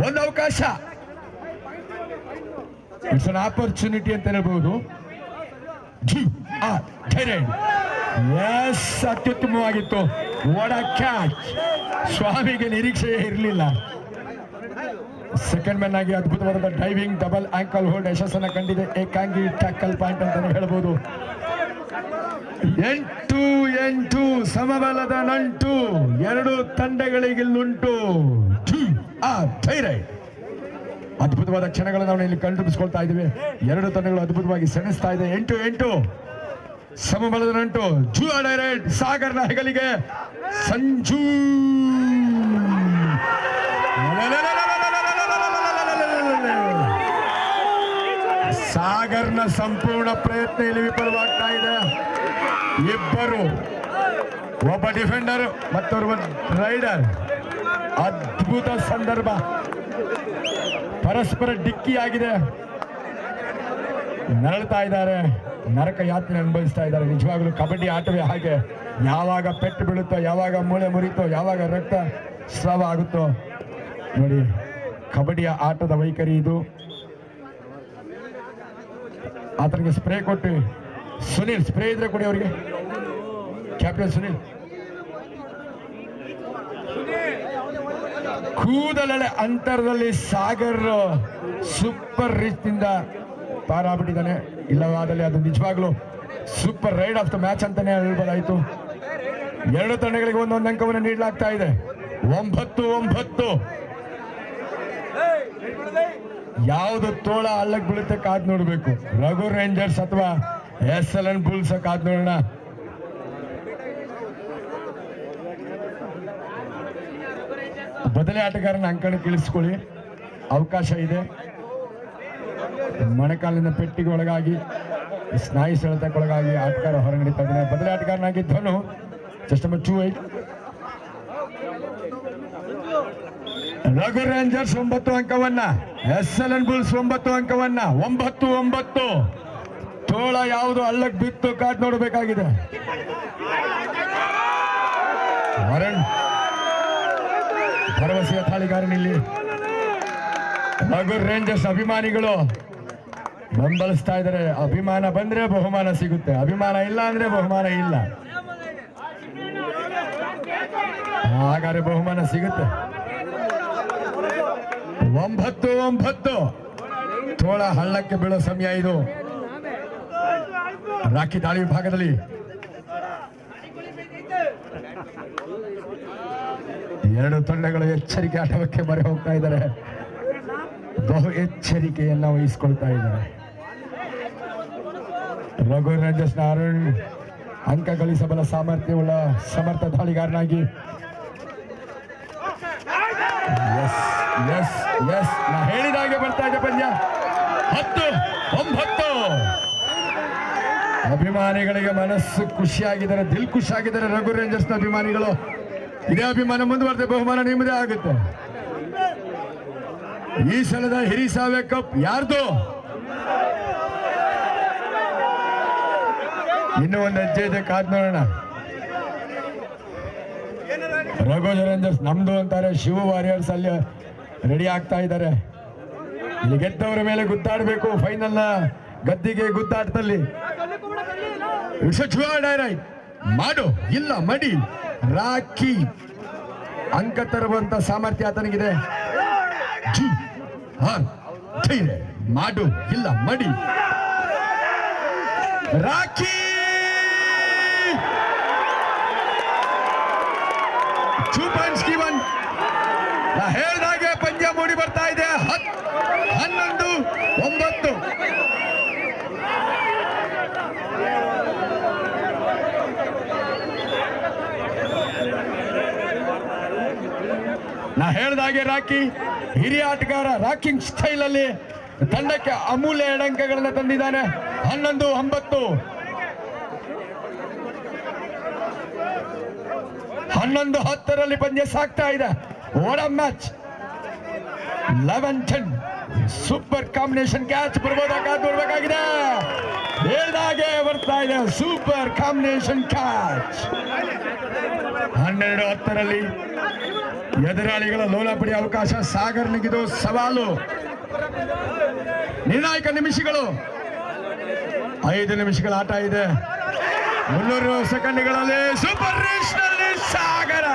ಒಂದು ಅವಕಾಶ, ಇಟ್ಸ್ ಅನ್ ಆಪರ್ಚುನಿಟಿ ಅಂತ ಹೇಳ್ಬಹುದು. ಎಸ್, ಅತ್ಯುತ್ತಮವಾಗಿತ್ತು. What a catch! ಸ್ವಾಮಿಗೆ ನಿರೀಕ್ಷೆಯೇ ಇರಲಿಲ್ಲ. ಸೆಕೆಂಡ್ ಮ್ಯಾನ್ ಆಗಿ ಅದ್ಭುತವಾದ ಡೈವಿಂಗ್ ಡಬಲ್ ಆಂಕಲ್ ಹೋಲ್ಡ್ ಯಶಸ್ಸನ್ನು ಕಂಡಿದೆ. ಏಕಾಂಗಿ ಟ್ಯಾಕಲ್ ಪಾಯಿಂಟ್ ಅಂತಾನೆ ಹೇಳ್ಬೋದು. 8-8 ಸಮಬಲದ ನಂಟು ಎರಡು ತಂಡಗಳಿಗಿಲ್ಲುಂಟು. ಅದ್ಭುತವಾದ ಕ್ಷಣಗಳನ್ನು ನಾವು ಇಲ್ಲಿ ಕಂಡುಬಿಡಿಸ್ಕೊಳ್ತಾ ಇದ್ದೀವಿ. ಎರಡು ತಂಡಗಳು ಅದ್ಭುತವಾಗಿ ಸೆಣಸ್ತಾ ಇದೆ. 8-8 ಸಮಬಲದ ನಂಟು. ಜುವಾ ಡೈರೆಕ್ಟ್ ಸಾಗರ್ನ ಹೆಗಲಿಗೆ ಸಂಜು. ಸಾಗರ್ನ ಸಂಪೂರ್ಣ ಪ್ರಯತ್ನ ಇಲ್ಲಿ ವಿಫಲವಾಗ್ತಾ ಇದೆ. ಇಬ್ಬರು, ಒಬ್ಬ ಡಿಫೆಂಡರ್ ಮತ್ತೊಬ್ಬ ರೈಡರ್. ಅದ್ಭುತ ಸಂದರ್ಭ, ಪರಸ್ಪರ ಡಿಕ್ಕಿಯಾಗಿದೆ. ನರಳ್ತಾ ಇದ್ದಾರೆ, ನರಕ ಯಾತ್ರೆ ಅನುಭವಿಸ್ತಾ ಇದ್ದಾರೆ. ನಿಜವಾಗ್ಲೂ ಕಬಡ್ಡಿ ಆಟವೇ ಹಾಗೆ. ಯಾವಾಗ ಪೆಟ್ಟು ಬೀಳುತ್ತೋ, ಯಾವಾಗ ಮೂಳೆ ಮುರಿತೋ, ಯಾವಾಗ ರಕ್ತ ಸ್ರಾವ ಆಗುತ್ತೋ ನೋಡಿ, ಕಬಡ್ಡಿಯ ಆಟದ ವೈಖರಿ ಇದು. ಆತನಿಗೆ ಸ್ಪ್ರೇ ಕೊಟ್ಟು, ಸುನಿಲ್ ಸ್ಪ್ರೇ ಇದ್ರೆ ಕೊಡಿ ಅವರಿಗೆ. ಕ್ಯಾಪ್ಟನ್ ಸುನಿಲ್. ಕೂದಲೆಳೆ ಅಂತರದಲ್ಲಿ ಸಾಗರ್ ಸೂಪರ್ ರೀತಿಯಿಂದ ಪಾರಾಗ್ಬಿಟ್ಟಿದ್ದಾನೆ. ಇಲ್ಲವಾದಲ್ಲಿ ಅದು ನಿಜವಾಗ್ಲೂ super ride of the match ಅಂತಾನೆ ಹೇಳ್ಬೋದಾಯ್ತು. ಎರಡು ತಂಡಗಳಿಗೆ ಒಂದೊಂದು ಅಂಕವನ್ನು ನೀಡಲಾಗ್ತಾ ಇದೆ. 9-9. ಯಾವುದು ತೋಳ ಹಳ್ಳಕ್ಕೆ ಬೀಳುತ್ತೆ ಕಾದ್ ನೋಡ್ಬೇಕು. ರಘು ರೇಂಜರ್ಸ್ ಅಥವಾ SLN ಬುಲ್ಸ್ ಕಾದ್ ನೋಡೋಣ. ಬದಲಿ ಆಟಗಾರನ ಅಂಕಣಕ್ಕೆ ಇಳಿಸ್ಕೊಳ್ಳಿ, ಅವಕಾಶ ಇದೆ. ಮೊಣಕಾಲಿನ ಪೆಟ್ಟಿಗೆ ಒಳಗಾಗಿ, ಸ್ನಾಯು ಸೆಳೆತಕ್ಕೊಳಗಾಗಿ ಆಟಗಾರ ಹೊರಗಡಿತಾ ಇದ್ದಾನೆ. ಬದಲಿ ಆಟಗಾರನಾಗಿದ್ದವನು ಜಸ್ಟ್ ನಂಬರ್ 28. ರಘು ರೇಂಜರ್ಸ್ 9 ಅಂಕವನ್ನ, SLN ಬುಲ್ಸ್ 9 ಅಂಕವನ್ನ. 9-9. ತೋಳ ಯಾವುದು ಹಳ್ಳಕ್ಕೆ ಬಿತ್ತು ಕಾಟ್ ನೋಡಬೇಕಾಗಿದೆ. ವರಣ್ ಭರವಸೆಯ ತಾಳಿಗಾರನಿಲ್ಲಿ. ರಘು ರೇಂಜರ್ಸ್ ಅಭಿಮಾನಿಗಳು ಬೆಂಬಲಿಸ್ತಾ ಇದ್ದಾರೆ. ಅಭಿಮಾನ ಬಂದ್ರೆ ಬಹುಮಾನ ಸಿಗುತ್ತೆ, ಅಭಿಮಾನ ಇಲ್ಲ ಅಂದ್ರೆ ಬಹುಮಾನ ಇಲ್ಲ. ಹಾಗಾದ್ರೆ ಬಹುಮಾನ ಸಿಗುತ್ತೆ. 9-9. ತೋಳ ಹಳ್ಳಕ್ಕೆ ಬೀಳೋ ಸಮಯ ಇದು. ರಾಖಿ ದಾಳಿ ವಿಭಾಗದಲ್ಲಿ ಎರಡು ತಂಡಗಳು ಎಚ್ಚರಿಕೆ ಆಟವಕ್ಕೆ ಮೊರೆ ಹೋಗ್ತಾ ಇದ್ದಾರೆ. ಬಹು ಎಚ್ಚರಿಕೆಯನ್ನ ವಹಿಸಿಕೊಳ್ತಾ ಇದ್ದಾರೆ. ರಘು ರೇಂಜರ್ಸ್ನ ಅರುಣ್ ಅಂಕ ಗಳಿಸಬಲ್ಲ ಸಾಮರ್ಥ್ಯವುಳ್ಳ ಸಮರ್ಥ ದಾಳಿಗಾರನಾಗಿ ನಾ ಹೇಳಿದಾಗೆ ಬರ್ತಾ ಇದೆ ಪಂದ್ಯ. 10-9. ಅಭಿಮಾನಿಗಳಿಗೆ ಮನಸ್ಸು ಖುಷಿಯಾಗಿದ್ದಾರೆ, ದಿಲ್ ಖುಷಿಯಾಗಿದ್ದಾರೆ ರಘು ರೇಂಜರ್ಸ್ ನ ಅಭಿಮಾನಿಗಳು. ಇದೇ ಅಭಿಮಾನ ಮುಂದುವರೆದ ಬಹುಮಾನ ನಿಮ್ಮದೇ ಆಗುತ್ತೆ. ಈ ಸಲದ ಹಿರಿಸಾವೆ ಕಪ್ ಯಾರ್ದು? ಇನ್ನೂ ಒಂದು ಹೆಜ್ಜೆ ಇದೆ, ಕಾದ್ ನೋಡೋಣ. ರಘು ರೇಂಜರ್ಸ್ ನಮ್ದು ಅಂತಾರೆ, ಶಿವ ವಾರಿಯರ್ಸ್ ಅಲ್ಲಿ ರೆಡಿ ಆಗ್ತಾ ಇದ್ದಾರೆ. ಇಲ್ಲಿ ಗೆದ್ದವರ ಮೇಲೆ ಗುದ್ದಾಡಬೇಕು, ಫೈನಲ್ ಗದ್ದಿಗೆ ಗುದ್ದಾಟದಲ್ಲಿ. ಮಾಡು ಇಲ್ಲ ಮಡಿ ರಾಕಿ ಅಂಕ ತರುವಂತ ಸಾಮರ್ಥ್ಯ ಆತನಿಗಿದೆ. ಮಾಡು ಇಲ್ಲ ಮಡಿ ರಾಕಿ. ನಾ ಹೇಳ್ದಾಗೆ ಪಂದ್ಯ ಮೂಡಿ ಬರ್ತಾ ಇದೆ. 11-9. ನಾ ಹೇಳ್ದಾಗೆ ರಾಕಿ ಹಿರಿಯ ಆಟಗಾರ ರಾಕಿಂಗ್ ಸ್ಟೈಲ್ ಅಲ್ಲಿ ತಂಡಕ್ಕೆ ಅಮೂಲ್ಯ 2 ಅಂಕಗಳನ್ನು ತಂದಿದ್ದಾನೆ. 11-9. 11-10 ಪಂದ್ಯ ಸಾಕ್ತಾ ಇದೆ. What a match. 11-10 super combination catch ಬರ್ಬೇಕಾಗಿದೆ. ಹೇಳ್ದಾಗೆ ಬರ್ತಾ ಇದೆ ಸೂಪರ್ ಕಾಂಬಿನೇಷನ್ ಕ್ಯಾಚ್. 12-10 ಎದುರಾಳಿಗಳ ಲೋಲ ಪಡೆಯುವ ಅವಕಾಶ ಸಾಗರ್ನಿಗಿದು ಸವಾಲು. ನಿರ್ಣಾಯಕ ನಿಮಿಷಗಳು, 5 ನಿಮಿಷಗಳ ಆಟ ಇದೆ. 300 ಸೆಕೆಂಡ್ಗಳಲ್ಲಿ ಸೂಪರ್ ರೀಚ್ನಲ್ಲಿ ಸಾಗರ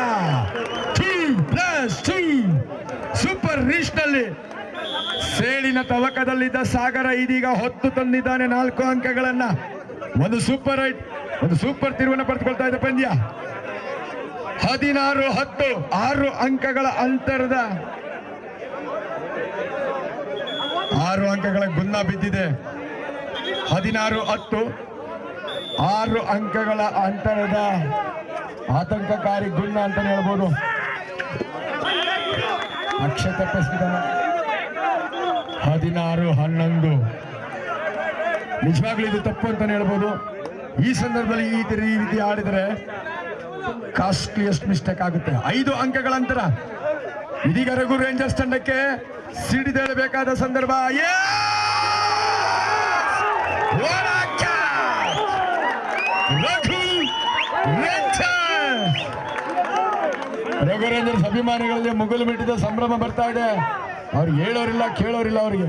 2+2 ಸೂಪರ್ ರೀಚ್ನಲ್ಲಿ ಸೇಡಿನ ತವಕದಲ್ಲಿದ್ದ ಸಾಗರ ಇದೀಗ ಹೊತ್ತು ತಂದಿದ್ದಾನೆ 4 ಅಂಕಗಳನ್ನ. ಒಂದು ಸೂಪರ್ ರೈಟ್, ಒಂದು ಸೂಪರ್ ತಿರುವನ್ನು ಪಡೆದುಕೊಳ್ತಾ ಇದೆ ಪಂದ್ಯ. 16-10 6 ಅಂಕಗಳ ಅಂತರದ 6 ಅಂಕಗಳ ಗುನ್ನ ಬಿದ್ದಿದೆ. 16-10 6 ಅಂಕಗಳ ಅಂತರದ ಆತಂಕಕಾರಿ ಗುನ್ನ ಅಂತ ಹೇಳ್ಬೋದು. ಅಕ್ಷಯ ತಪ್ಪಿಸಿದಾನೆ. 16-11 ನಿಜವಾಗ್ಲೂ ಇದು ತಪ್ಪು ಅಂತ ಹೇಳ್ಬೋದು. ಈ ಸಂದರ್ಭದಲ್ಲಿ ಈ ರೀತಿ ಆಡಿದರೆ ಕಾಸ್ಟ್ಲಿಯಸ್ಟ್ ಮಿಸ್ಟೇಕ್ ಆಗುತ್ತೆ. 5 ಅಂಕಗಳ ಅಂತರ ಇದೀಗ ರಘು ರೇಂಜರ್ಸ್ ತಂಡಕ್ಕೆ ಸಿಡಿದೇಳಬೇಕಾದ ಸಂದರ್ಭ. ರಘು ರೇಂಜರ್ಸ್ ಅಭಿಮಾನಿಗಳಲ್ಲಿ ಮುಗಿಲು ಮಿಟ್ಟಿದ ಸಂಭ್ರಮ ಬರ್ತಾ ಇದೆ. ಅವ್ರು ಹೇಳೋರಿಲ್ಲ ಕೇಳೋರಿಲ್ಲ ಅವರಿಗೆ.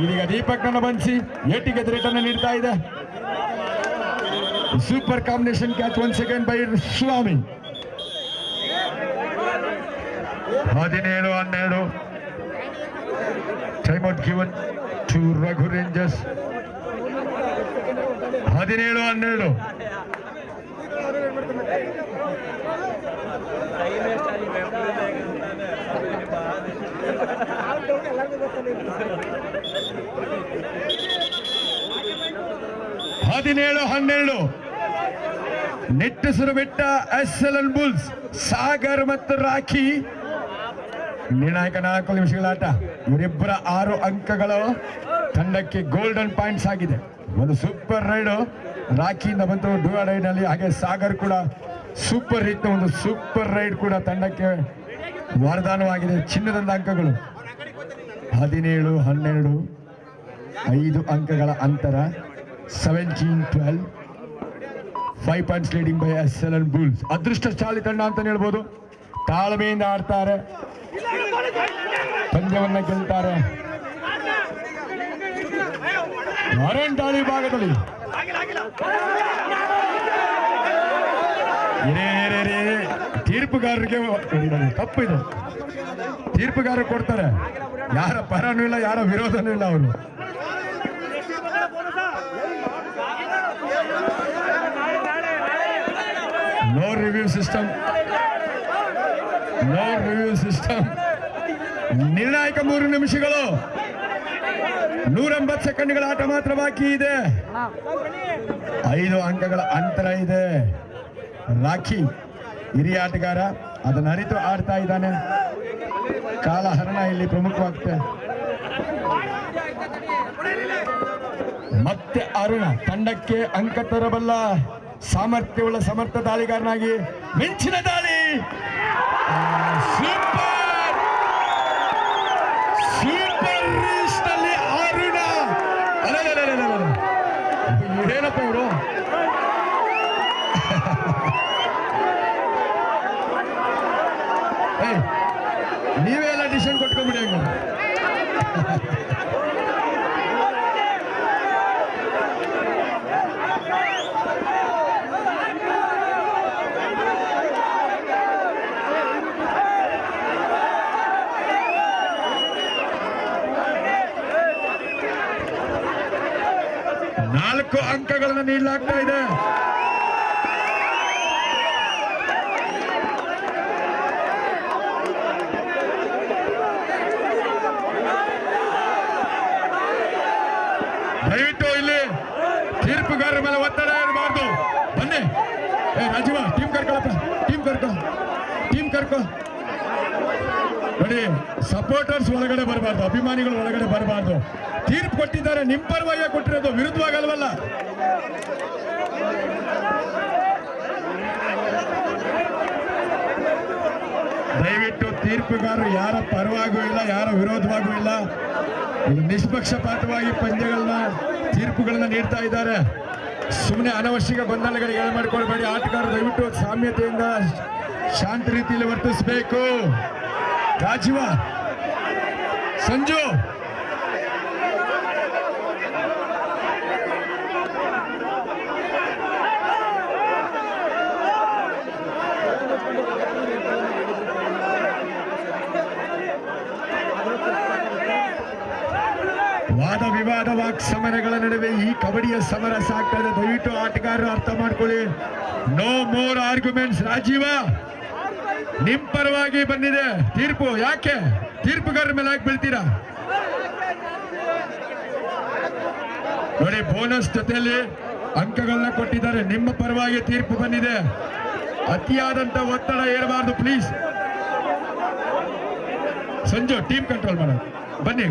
ಇದೀಗ ದೀಪಕ್ನ ಬಂಧಿಸಿ ಏಟಿಗೆ ರಿಟರ್ನ್ ನೀಡ್ತಾ ಇದೆ. Super combination catch 1 second by Swamy. 17-12 time out given to Raghu rangers. 17-12 17-12 ನಿಟ್ಟುಸಿರು ಬಿಟ್ಟ SLN ಬುಲ್ಸ್ ಸಾಗರ್ ಮತ್ತು ರಾಖಿ. ನಿರ್ಣಾಯಕ 4 ನಿಮಿಷಗಳ ಆಟ. ಇವರಿಬ್ಬರ 6 ಅಂಕಗಳು ತಂಡಕ್ಕೆ ಗೋಲ್ಡನ್ ಪಾಯಿಂಟ್ಸ್ ಆಗಿದೆ. ಒಂದು ಸೂಪರ್ ರೈಡು ರಾಖಿಯಿಂದ ಬಂತು ಡೂಯಾ ರೈಡ್ ನಲ್ಲಿ. ಹಾಗೆ ಸಾಗರ್ ಕೂಡ ಸೂಪರ್ ಹಿಟ್, ಒಂದು ಸೂಪರ್ ರೈಡ್ ಕೂಡ ತಂಡಕ್ಕೆ ವರದಾನವಾಗಿದೆ. ಚಿನ್ನದಂತ ಅಂಕಗಳು. 17-12 5 ಅಂಕಗಳ ಅಂತರ. 17-12 5 points leading by SLN bulls. ಅದೃಷ್ಟಶಾಲಿ ತಂಡ ಅಂತ ಹೇಳ್ಬೋದು. ತಾಳ್ಮೆಯಿಂದ ಆಡ್ತಾರೆ, ಪಂದ್ಯವನ್ನ ಗೆಲ್ತಾರೆ. ಅರಂಟಾಳಿ ಭಾಗದಲ್ಲಿ ತೀರ್ಪುಗಾರರಿಗೆ ತಪ್ಪು ಇದೆ. ತೀರ್ಪುಗಾರರು ಕೊಡ್ತಾರೆ, ಯಾರ ಪರನೂ ಇಲ್ಲ, ಯಾರ ವಿರೋಧನೂ ಇಲ್ಲ. ಅವರು ನೋ ರಿವ್ಯೂ ಸಿಸ್ಟಮ್. ನಿರ್ಣಾಯಕ 3 ನಿಮಿಷಗಳು 180 ಸೆಕೆಂಡ್ಗಳ ಆಟ ಮಾತ್ರ ಬಾಕಿ ಇದೆ. 5 ಅಂಕಗಳ ಅಂತರ ಇದೆ. ರಾಖಿ ಹಿರಿಯ ಆಟಗಾರ, ಅದನ್ನು ಅರಿತು ಆಡ್ತಾ ಇದ್ದಾನೆ. ಕಾಲಹರಣ ಇಲ್ಲಿ ಪ್ರಮುಖವಾಗುತ್ತೆ. ಮತ್ತೆ ಅರುಣ ತಂಡಕ್ಕೆ ಅಂಕ ತರಬಲ್ಲ ಸಾಮರ್ಥ್ಯವುಳ್ಳ ಸಮರ್ಥ ದಾಳಿಗಾರನಾಗಿ ಮಿಂಚಿನ ದಾಳಿ. ಸೂಪರ್ ಸೂಪರ್ ರೀಚ್ನಲ್ಲಿ ಅರುಣ. ಏನಪ್ಪ ಇವರು ನೀವೇ ಎಲ್ಲ ಡಿಸಿಷನ್ ಕೊಟ್ಕೊಂಡ್ಬಿಡಿ ಹಂಗ. ನಾಲ್ಕು ಅಂಕಗಳನ್ನು ನೀಡಲಾಗ್ತಾ ಇದೆ. ದಯವಿಟ್ಟು ಇಲ್ಲಿ ತೀರ್ಪುಗಾರರ ಮೇಲೆ ಒತ್ತಡ ಇರಬಾರ್ದು. ಬನ್ನಿ ರಾಜೀವ, ಟೀಮ್ ಕರ್ಕೊಳಪ್ಪ, ಟೀಮ್ ಕರ್ಕೊ ನೋಡಿ. ಸಪೋರ್ಟರ್ಸ್ ಒಳಗಡೆ ಬರಬಾರ್ದು, ಅಭಿಮಾನಿಗಳು ಒಳಗಡೆ ಬರಬಾರ್ದು. ತೀರ್ಪು ಕೊಟ್ಟಿದ್ದಾರೆ, ನಿಮ್ಮ ಪರವಾಗಿ ಕೊಟ್ಟಿರೋದು, ವಿರುದ್ಧವಾಗಲ್ವಲ್ಲ. ದಯವಿಟ್ಟು ತೀರ್ಪುಗಾರರು ಯಾರ ಪರವಾಗೂ ಇಲ್ಲ, ಯಾರ ವಿರೋಧವಾಗೂ ಇಲ್ಲ. ಇದು ನಿಷ್ಪಕ್ಷಪಾತವಾಗಿ ಪಂದ್ಯಗಳನ್ನ ತೀರ್ಪುಗಳನ್ನ ನೀಡ್ತಾ ಇದ್ದಾರೆ. ಸುಮ್ಮನೆ ಅನವಶ್ಯಕ ಗೊಂದಲಗಳಿಗೆ ಎಳೆ ಮಾಡ್ಕೊಳ್ಬೇಡಿ. ಆಟಗಾರರು ದಯವಿಟ್ಟು ಸಾಮ್ಯತೆಯಿಂದ ಶಾಂತ ರೀತಿಯಲ್ಲಿ ವರ್ತಿಸಬೇಕು. ರಾಜೀವ, ಸಂಜು, ವಾದ ವಿವಾದ ವಾಕ್ಸಮರಗಳ ನಡುವೆ ಈ ಕಬಡ್ಡಿಯ ಸಮರ ಸಾಗ್ತಾ ಇದೆ. ದಯವಿಟ್ಟು ಆಟಗಾರರು ಅರ್ಥ ಮಾಡ್ಕೊಳ್ಳಿ. No more arguments. ರಾಜೀವ, ನಿಮ್ ಪರವಾಗಿ ಬಂದಿದೆ ತೀರ್ಪು. ಯಾಕೆ ತೀರ್ಪುಗಾರರ ಮೇಲೆ ಯಾಕೆ ಬೀಳ್ತೀರಾ? ನೋಡಿ, ಬೋನಸ್ ಜೊತೆಯಲ್ಲಿ ಅಂಕಗಳನ್ನ ಕೊಟ್ಟಿದ್ದಾರೆ. ನಿಮ್ಮ ಪರವಾಗಿ ತೀರ್ಪು ಬಂದಿದೆ. ಅತಿಯಾದಂತ ಒತ್ತಡ ಏರಬಾರ್ದು ಪ್ಲೀಸ್. ಸಂಜು, ಟೀಮ್ ಕಂಟ್ರೋಲ್ ಮಾಡೋದು. ಬನ್ನಿ.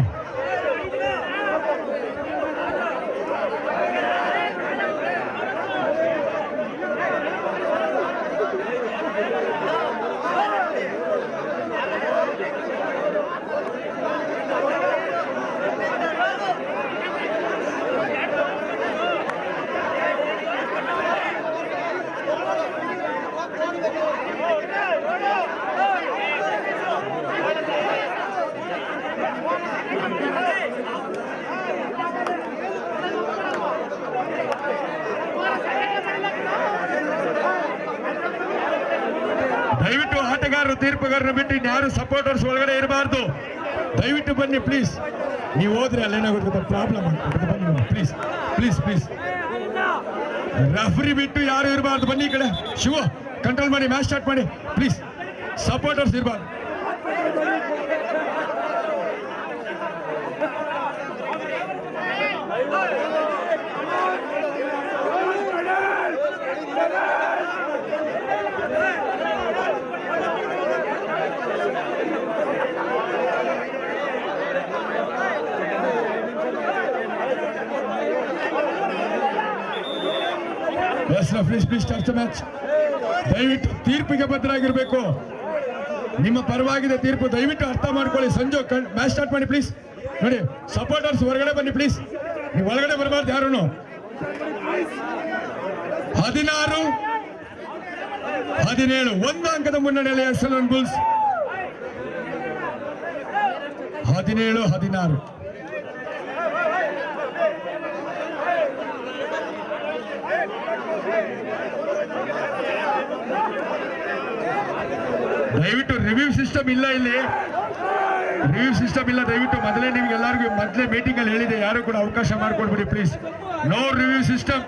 ದಯವಿಟ್ಟು ಆಟಗಾರರು ತೀರ್ಪುಗಾರರು ಬಿಟ್ಟು ಇನ್ಯಾರು ಸಪೋರ್ಟರ್ಸ್ ಒಳಗಡೆ ಇರಬಾರ್ದು. ದಯವಿಟ್ಟು ಬನ್ನಿ ಪ್ಲೀಸ್. ನೀವು ಹೋದ್ರೆ ಅಲ್ಲೇನಾಗುತ್ತೆ ಪ್ರಾಬ್ಲಮ್ ಆಗ್ತದೆ. ಬನ್ನಿ ಪ್ಲೀಸ್ ಪ್ಲೀಸ್ ಪ್ಲೀಸ್. ರೆಫ್ರಿ ಬಿಟ್ಟು ಯಾರು ಇರಬಾರ್ದು. ಬನ್ನಿ ಈ ಕಡೆ. ಶಿವ, ಕಂಟ್ರೋಲ್ ಮಾಡಿ, ಮ್ಯಾಚ್ ಸ್ಟಾರ್ಟ್ ಮಾಡಿ ಪ್ಲೀಸ್. ಸಪೋರ್ಟರ್ಸ್ ಇರಬಾರ್ದು. Please start the match. ದಯವಿಟ್ಟು ತೀರ್ಪಿಗೆ ಬದ್ಧರಾಗಿರ್ಬೇಕು. ನಿಮ್ಮ ಪರವಾಗಿದೆ ತೀರ್ಪು, ದಯವಿಟ್ಟು ಅರ್ಥ ಮಾಡ್ಕೊಳ್ಳಿ. ಸಂಜು, ಮ್ಯಾಚ್ ಸ್ಟಾರ್ಟ್ ಮಾಡಿ ಪ್ಲೀಸ್. ನೋಡಿ, ಸಪೋರ್ಟರ್ಸ್ ಹೊರಗಡೆ ಬನ್ನಿ ಪ್ಲೀಸ್. ನೀವು ಒಳಗಡೆ ಬರಬಾರ್ದು ಯಾರು. 16-17 ಒಂದು ಅಂಕದ ಮುನ್ನಡೆಯಲ್ಲಿ ಎಸ್ಎಲ್ಎನ್ ಬುಲ್ಸ್. 17-16. ದಯವಿಟ್ಟು ರಿವ್ಯೂ ಸಿಸ್ಟಮ್ ಇಲ್ಲ ಇಲ್ಲಿ. ದಯವಿಟ್ಟು ಮೊದಲೇ ನಿಮ್ಗೆ ಎಲ್ಲರಿಗೂ ಮೊದಲೇ ಮೀಟಿಂಗ್ ಅಲ್ಲಿ ಹೇಳಿದೆ, ಯಾರು ಕೂಡ ಅವಕಾಶ ಮಾಡ್ಕೊಡ್ಬಿಡಿ ಪ್ಲೀಸ್. No review system.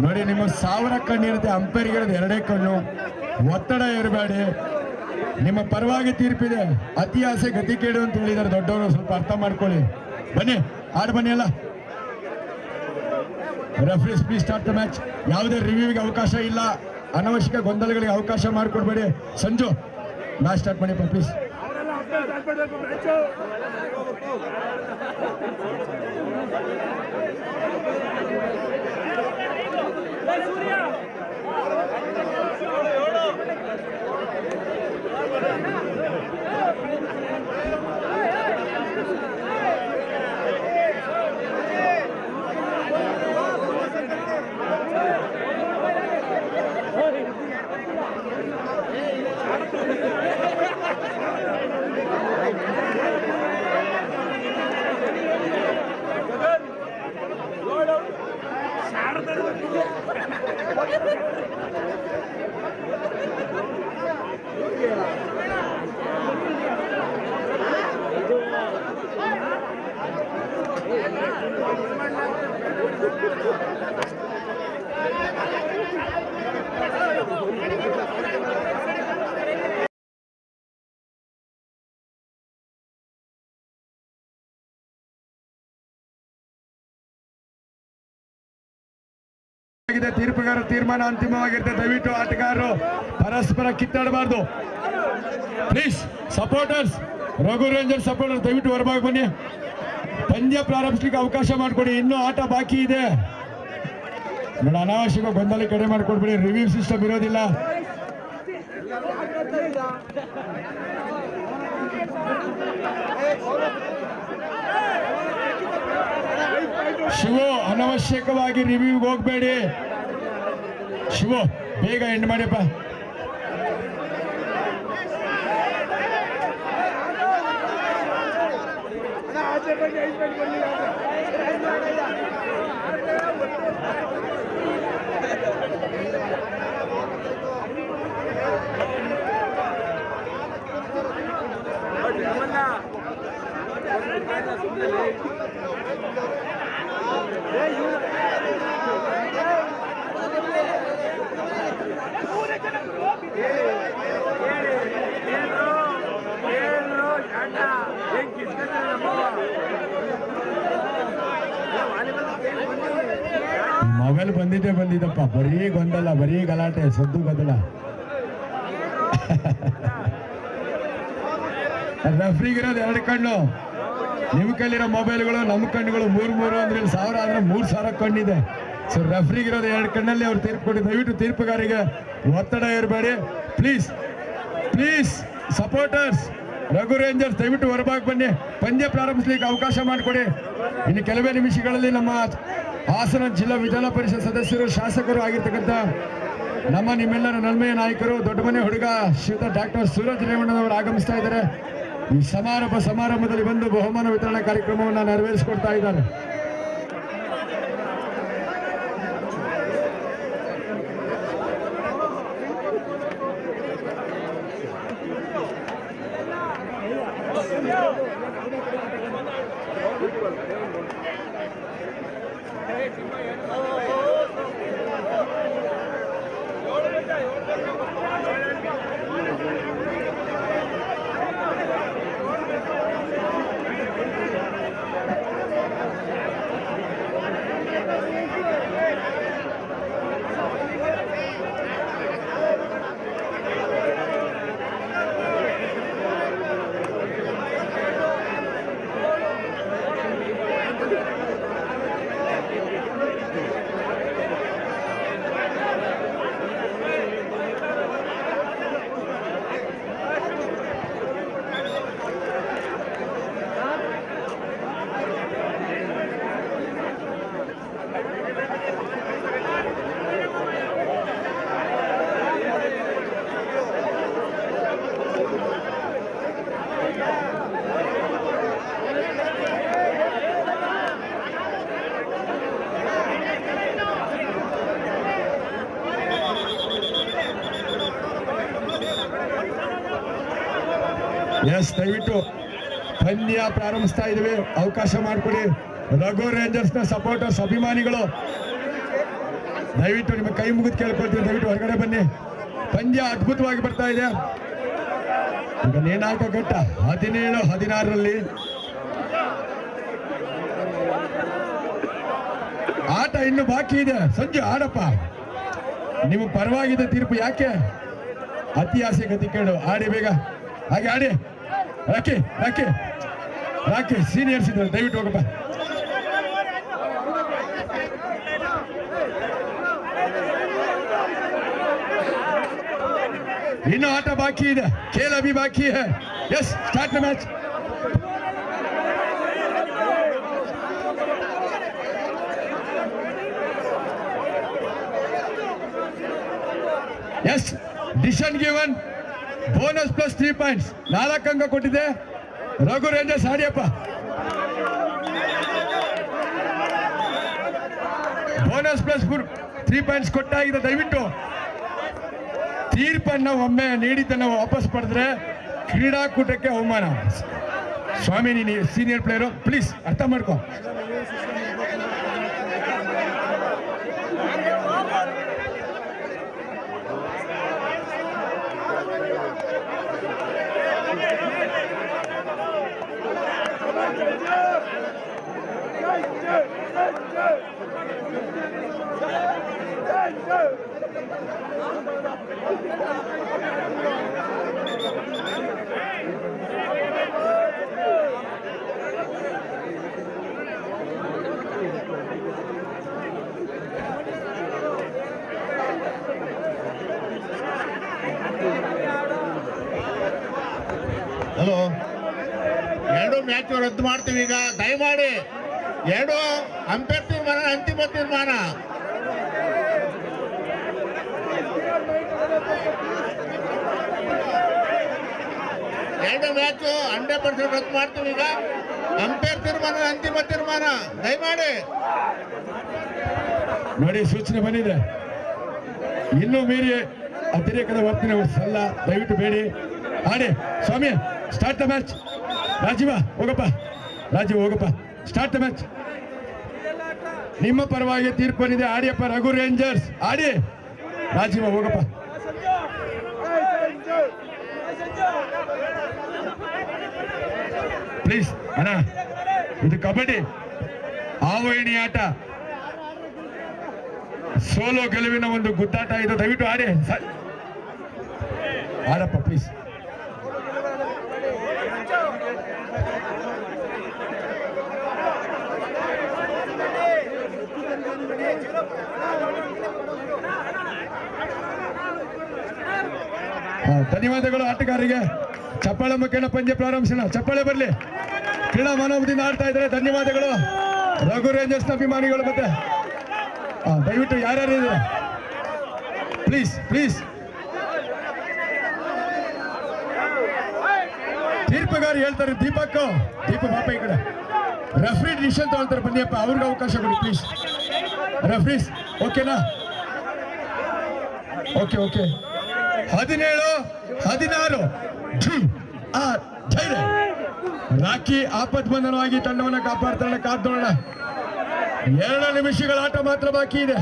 ನೋಡಿ, ನಿಮ್ಮ 1000 ಕಣ್ಣಿರುತ್ತೆ, ಅಂಪೈರ್ಗೆ ಇರೋದು 2 ಕಣ್ಣು. ಒತ್ತಡ ಇರಬೇಡಿ. ನಿಮ್ಮ ಪರವಾಗಿ ತೀರ್ಪಿದೆ. ಅತಿ ಆಸೆ ಗತಿ ಕೇಡು ಅಂತ ಹೇಳಿದ್ದಾರೆ ದೊಡ್ಡವರು, ಸ್ವಲ್ಪ ಅರ್ಥ ಮಾಡ್ಕೊಳ್ಳಿ. ಬನ್ನಿ, ಆಡ್ ಬನ್ನಿ ಎಲ್ಲ. Referees please start the match. ಯಾವುದೇ ರಿವ್ಯೂಗೆ ಅವಕಾಶ ಇಲ್ಲ, ಅನವಶ್ಯಕ ಗೊಂದಲಗಳಿಗೆ ಅವಕಾಶ ಮಾಡಿಕೊಡ್ಬೇಡಿ. ಸಂಜು ಮ್ಯಾಚ್ ಸ್ಟಾರ್ಟ್ ಮಾಡಿಪ್ಪ ಪ್ಲೀಸ್. ತೀರ್ಪುಗಾರ ತೀರ್ಮಾನ ಅಂತಿಮವಾಗಿರುತ್ತೆ. ದಯವಿಟ್ಟು ಆಟಗಾರರು ಪರಸ್ಪರ ಕಿತ್ತಾಡಬಾರ್ದು please. Supporters, Raghu ranger supporters ದಯವಿಟ್ಟು ಹೊರಭಾಗ ಬನ್ನಿ. ಪಂದ್ಯ ಪ್ರಾರಂಭಿಸಲಿಕ್ಕೆ ಅವಕಾಶ ಮಾಡಿಕೊಡಿ, ಇನ್ನೂ ಆಟ ಬಾಕಿ ಇದೆ ನೋಡಿ. ಅನಾವಶ್ಯಕ ಗೊಂದಲ ಕಡೆ ಮಾಡಿಕೊಡ್ಬೇಡಿ, ರಿವ್ಯೂ ಸಿಸ್ಟಮ್ ಇರೋದಿಲ್ಲ. ಶಿವು ಅನವಶ್ಯಕವಾಗಿ ರಿವ್ಯೂಗೆ ಹೋಗ್ಬೇಡಿ. ಶಿವು ಬೇಗ ಎಂಡ್ ಮಾಡಿಪ್ಪ. ಮೊಬೈಲ್ ಬಂದಿದ್ದಪ್ಪ, ಬರೀ ಗೊಂದಲ, ಬರೀ ಗಲಾಟೆ, ಸದ್ದು ಗದ್ದಲ. ರೆಫ್ರಿಗಿರೋದು 2 ಕಣ್ಣು, ನಿಮ್ಮ ಕೈಲಿರೋ ಮೊಬೈಲ್ಗಳು ನಮ್ಮ ಕಣ್ಣುಗಳು 3 ಅಂದ್ರೆ 1000 ಅಂದ್ರೆ 3000 ಕಣ್ಣಿದೆ. ಸೊ ರೆಫ್ರಿಗಿರೋದು 2 ಕಣ್ಣಲ್ಲಿ ಅವ್ರು ತೀರ್ಪು ಕೊಡಿ. ದಯವಿಟ್ಟು ತೀರ್ಪುಗಾರಿಗೆ ಒತ್ತಡ ಇರಬೇಡಿ please please. Supporters, Raghu rangers ದಯವಿಟ್ಟು ಹೊರಭಾಗ ಬನ್ನಿ. ಪಂದ್ಯ ಪ್ರಾರಂಭಿಸಲಿಕ್ಕೆ ಅವಕಾಶ ಮಾಡಿಕೊಡಿ. ಇನ್ನು ಕೆಲವೇ ನಿಮಿಷಗಳಲ್ಲಿ ನಮ್ಮ ಹಾಸನ ಜಿಲ್ಲಾ ವಿಧಾನ ಪರಿಷತ್ ಸದಸ್ಯರು, ಶಾಸಕರು ಆಗಿರ್ತಕ್ಕಂಥ ನಿಮ್ಮೆಲ್ಲರ ನಲ್ಮೆಯ ನಾಯಕರು, ದೊಡ್ಡ ಮನೆ ಹುಡುಗ ಶ್ರೀಯುತ ಡಾಕ್ಟರ್ ಸೂರಜ್ ರೇವಣ್ಣನವರು ಆಗಮಿಸ್ತಾ ಇದ್ದಾರೆ. ಈ ಸಮಾರಂಭದಲ್ಲಿ ಬಂದು ಬಹುಮಾನ ವಿತರಣಾ ಕಾರ್ಯಕ್ರಮವನ್ನು ನೆರವೇರಿಸಿಕೊಡ್ತಾ ಇದ್ದಾರೆ. ಎಸ್, ದಯವಿಟ್ಟು ಪಂದ್ಯ ಪ್ರಾರಂಭಿಸ್ತಾ ಇದ್ದೀವಿ, ಅವಕಾಶ ಮಾಡಿಕೊಡಿ. ರಘು ರೇಂಜರ್ಸ್ನ ಸಪೋರ್ಟರ್ಸ್, ಅಭಿಮಾನಿಗಳು ದಯವಿಟ್ಟು ನಿಮ್ಮ ಕೈ ಮುಗಿದು ಕೇಳ್ಕೊಳ್ತೀವಿ, ದಯವಿಟ್ಟು ಹೊರಗಡೆ ಬನ್ನಿ. ಪಂದ್ಯ ಅದ್ಭುತವಾಗಿ ಬರ್ತಾ ಇದೆ. ಈಗ ನೇಣಾಕ ಘಟ್ಟ 17-16ರಲ್ಲಿ ಆಟ ಇನ್ನು ಬಾಕಿ ಇದೆ. ಸಂಜು ಆಡಪ್ಪ, ನಿಮ್ಮ ಪರವಾಗಿದೆ ತೀರ್ಪು. ಯಾಕೆ ಅತಿ ಆಸೆ ಗತಿ ಕೇಳು. ಆಡಿ ಬೇಗ, ಹಾಗೆ ಆಡಿ. ರಾಕಿ ರಾಕಿ ರಾಕಿ ಸೀನಿಯರ್ಸ್ ಇದ್ದಾರೆ, ದಯವಿಟ್ಟು ಹೋಗಪ್ಪ. ಇನ್ನು ಆಟ ಬಾಕಿ ಇದೆ, खेल अभी बाकी है. Yes, start the match. Yes, decision given, bonus plus 3 points. 4 ಅಂಕ ಕೊಟ್ಟಿದೆ. ರಘು ರೇಂಜರ್ಸ್ ಆಡಿಯಪ್ಪ. ಬೋನಸ್ ಪ್ಲಸ್ 3 ಪಾಯಿಂಟ್ಸ್ ಕೊಟ್ಟಾಗಿದೆ. ದಯವಿಟ್ಟು ತೀರ್ಪನ್ನು ಒಮ್ಮೆ ನೀಡಿದ್ದನ್ನು ವಾಪಸ್ ಪಡೆದ್ರೆ ಕ್ರೀಡಾಕೂಟಕ್ಕೆ ಅವಮಾನ. ಸ್ವಾಮಿ, ನೀನು ಸೀನಿಯರ್ ಪ್ಲೇಯರು, ಪ್ಲೀಸ್ ಅರ್ಥ ಮಾಡ್ಕೊ.
ಹಲೋ, 2 ಮ್ಯಾಚ್ ರದ್ದು ಮಾಡ್ತೀವಿ ಈಗ. ದಯಮಾಡಿ 2 ಅಂಪೈರ್ ತೀರ್ಮಾನ, ಅಂತಿಮ ತೀರ್ಮಾನ. ಮ್ಯಾಚ್ 100% ರದ್ದು ಮಾಡ್ತೀವಿ ಈಗ. ಅಂಪೈರ್ ತೀರ್ಮಾನ, ಅಂತಿಮ ತೀರ್ಮಾನ. ದಯಮಾಡಿ
ನೋಡಿ, ಸೂಚನೆ ಬಂದಿದೆ. ಇನ್ನೂ ಮೀರಿ ಅತಿರೇಕದ ವರ್ತನೆ ಸಲ್ಲ. ದಯವಿಟ್ಟು ಬೇಡಿ, ಆಡಿ. ಸ್ವಾಮಿ, ಸ್ಟಾರ್ಟ್ ದ ಮ್ಯಾಚ್. ರಾಜೀವ ಹೋಗಪ್ಪ, ರಾಜೀವ್ ಹೋಗಪ್ಪ, ಸ್ಟಾರ್ಟ್ ದ ಮ್ಯಾಚ್. ನಿಮ್ಮ ಪರವಾಗಿ ತೀರ್ಪು ಬಂದಿದೆ. ಆಡಿಯಪ್ಪ, ರಘು ರೇಂಜರ್ಸ್ ಆಡಿ. ರಾಜೀವ ಹೋಗಪ್ಪ. ಪ್ಲೀಸ್ ಅಣ್ಣ, ಇದು ಕಬಡ್ಡಿ ಆವರಣಿ ಆಟ, ಸೋಲೋ ಗೆಲುವಿನ ಒಂದು ಗುದ್ದಾಟ ಇದು. ದಯವಿಟ್ಟು ಆಡಿ, ಆಡಪ್ಪ ಪ್ಲೀಸ್. ಧನ್ಯವಾದಗಳು ಆಟಗಾರರಿಗೆ. ಚಪ್ಪಾಳೆ ಮುಖೇನ ಪಂದ್ಯ ಪ್ರಾರಂಭಿಸೋಣ. ಚಪ್ಪಾಳೆ ಬರಲಿ. ಕ್ರೀಡಾ ಮನೋಭಾವದಿಂದ ಆಡ್ತಾ ಇದ್ದಾರೆ. ಧನ್ಯವಾದಗಳು ರಘು ರೇಂಜರ್ಸ್ನ ಅಭಿಮಾನಿಗಳು. ಮತ್ತೆ ದಯವಿಟ್ಟು ಯಾರ್ಯಾರು ಇದ್ದಾರೆ ಪ್ಲೀಸ್ ಪ್ಲೀಸ್. ತೀರ್ಪುಗಾರ ಹೇಳ್ತಾರೆ. ದೀಪಕ್ ಬಾಪ ಈ ಕಡೆ. ರೆಫ್ರಿ ಡಿಸಿಷನ್ ತಗೊಳ್ತಾರೆ. ಬನ್ನಿಯಪ್ಪ, ಅವ್ರಿಗೆ ಅವಕಾಶ ಕೊಡಿ ಪ್ಲೀಸ್. ರೆಫ್ರೀಸ್ ಓಕೆನಾ? Okay okay. 17-16 ಧೈರ್ಯ. ರಾಕಿ ಆಪತ್ಬಂಧನವಾಗಿ ತಂಡವನ್ನು ಕಾಪಾಡ್ತಾಳೆ. ಕಾದ್ದೋಣ. 2 ನಿಮಿಷಗಳ ಆಟ ಮಾತ್ರ ಬಾಕಿ ಇದೆ.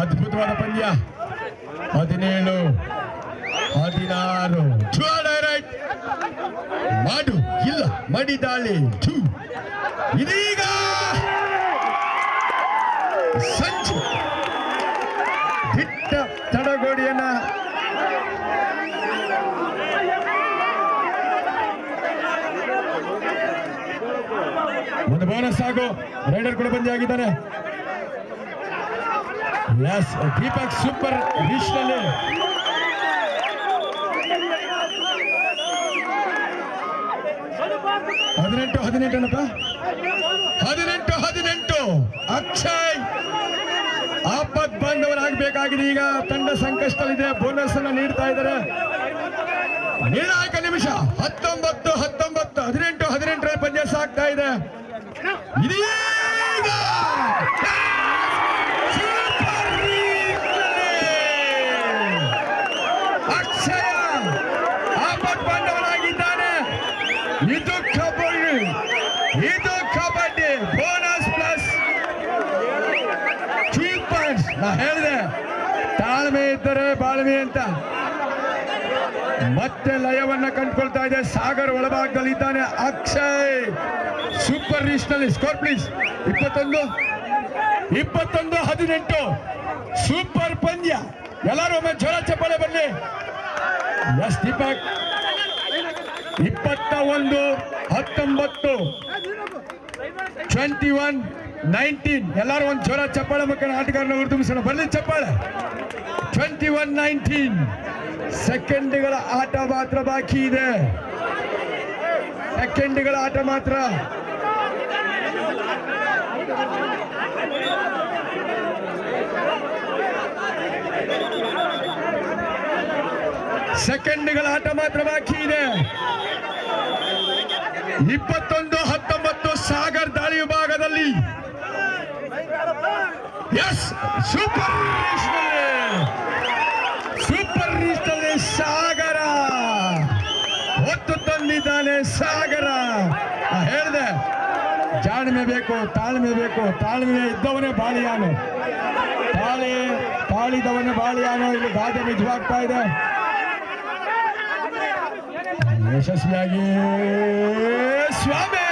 ಅದ್ಭುತವಾದ ಪಂದ್ಯ. 17-16 ರೈಟ್ ಮಾಡು ಇಲ್ಲ ಮಡಿದಾಳಿ. ಇದೀಗ ಸಂಚು ದಿಟ್ಟ ತಡಗೋಡಿಯನ್ನ ಒಂದು ಬೋನಸ್ ಆಗೋ ರೈಡರ್ ಕೂಡ ಬಂದಿಯಾಗಿದ್ದಾನೆ. ಎಸ್, ದೀಪಕ್ ಸೂಪರ್ ರೀಚ್ ನಲ್ಲಿ 18 ಅಕ್ಷಯ್ ಆಪತ್ ಬಾಂಧವರಾಗಬೇಕಾಗಿದೆ. ಈಗ ತಂಡ ಸಂಕಷ್ಟದಲ್ಲಿದೆ. ಬೋನಸ್ ಅನ್ನ ನೀಡ್ತಾ ಇದ್ದಾರೆ. ನಿರ್ಣಾಯಕ ನಿಮಿಷ 18 ಪಂದ್ಯ ಸಾಗ್ತಾ ಇದೆ. ಇದೀಗ ಅಕ್ಷಯ ಆಪತ್ ಬಾಂಧವರಾಗಿದ್ದಾನೆ. ಇದು ಕಬಡ್ಡಿ ಬೋನಸ್ ಪ್ಲಸ್ 3 ಪಾಯಿಂಟ್ಸ್. ನಾ ಹೇಳಿದೆ, ತಾಳ್ಮೆ ಇದ್ದರೆ ಬಾಳ್ಮೆ ಅಂತ. ಮತ್ತೆ ಲಯವನ್ನ ಕಂಡುಕೊಳ್ತಾ ಇದೆ. ಸಾಗರ್ ಒಳಭಾಗದಲ್ಲಿ ಇದ್ದಾನೆ. ಅಕ್ಷಯ್ ಸೂಪರ್ ರೀಸ್ನಲ್ಲಿ ಸ್ಕೋರ್ ಪ್ಲೀಸ್. 21-18 ಸೂಪರ್ ಪಂದ್ಯ. ಎಲ್ಲರೂ ಒಮ್ಮೆ ಜೋರ ಚಪ್ಪಾಳೆ ಬರಲಿ. ಎಸ್ ದೀಪಕ್ 21-19 21-19 ಎಲ್ಲರೂ ಒಂದು ಜೋರ ಚಪ್ಪಾಳೆ ಮಕ್ಕಳ ಆಟಗಾರನ ಹುರಿದುಂಬಿಸೋಣ. ಬರಲಿ ಚಪ್ಪಾಳೆ. 21-19 ಸೆಕೆಂಡ್ಗಳ ಆಟ ಮಾತ್ರ ಬಾಕಿ ಇದೆ. ಸೆಕೆಂಡ್ಗಳ ಆಟ ಮಾತ್ರ. ಸೆಕೆಂಡ್ಗಳ ಆಟ ಮಾತ್ರ ಬಾಕಿ ಇದೆ. 21-19 ಸಾಗರ್ ದಾಳಿ ವಿಭಾಗದಲ್ಲಿ. ಎಸ್ ಸೂಪರ್ ರೀಸ್ನಲ್ಲಿ ಸಾಗರ ಒತ್ತು ತಂದಿದ್ದಾನೆ. ಸಾಗರ ಹೇಳಿದೆ, ಜಾಣ್ಮೆ ಬೇಕು, ತಾಳ್ಮೆ ಬೇಕು. ತಾಳ್ಮೆ ಇದ್ದವನೇ ಬಾಳಿಯಾನು, ತಾಳಿದವನೇ ಬಾಳಿಯಾನು. ಇಲ್ಲಿ ಗಾದೆ ನಿಜವಾಗ್ತಾ ಇದೆ. ಯಶಸ್ವಿಯಾಗಿ ಸ್ವಾಮಿ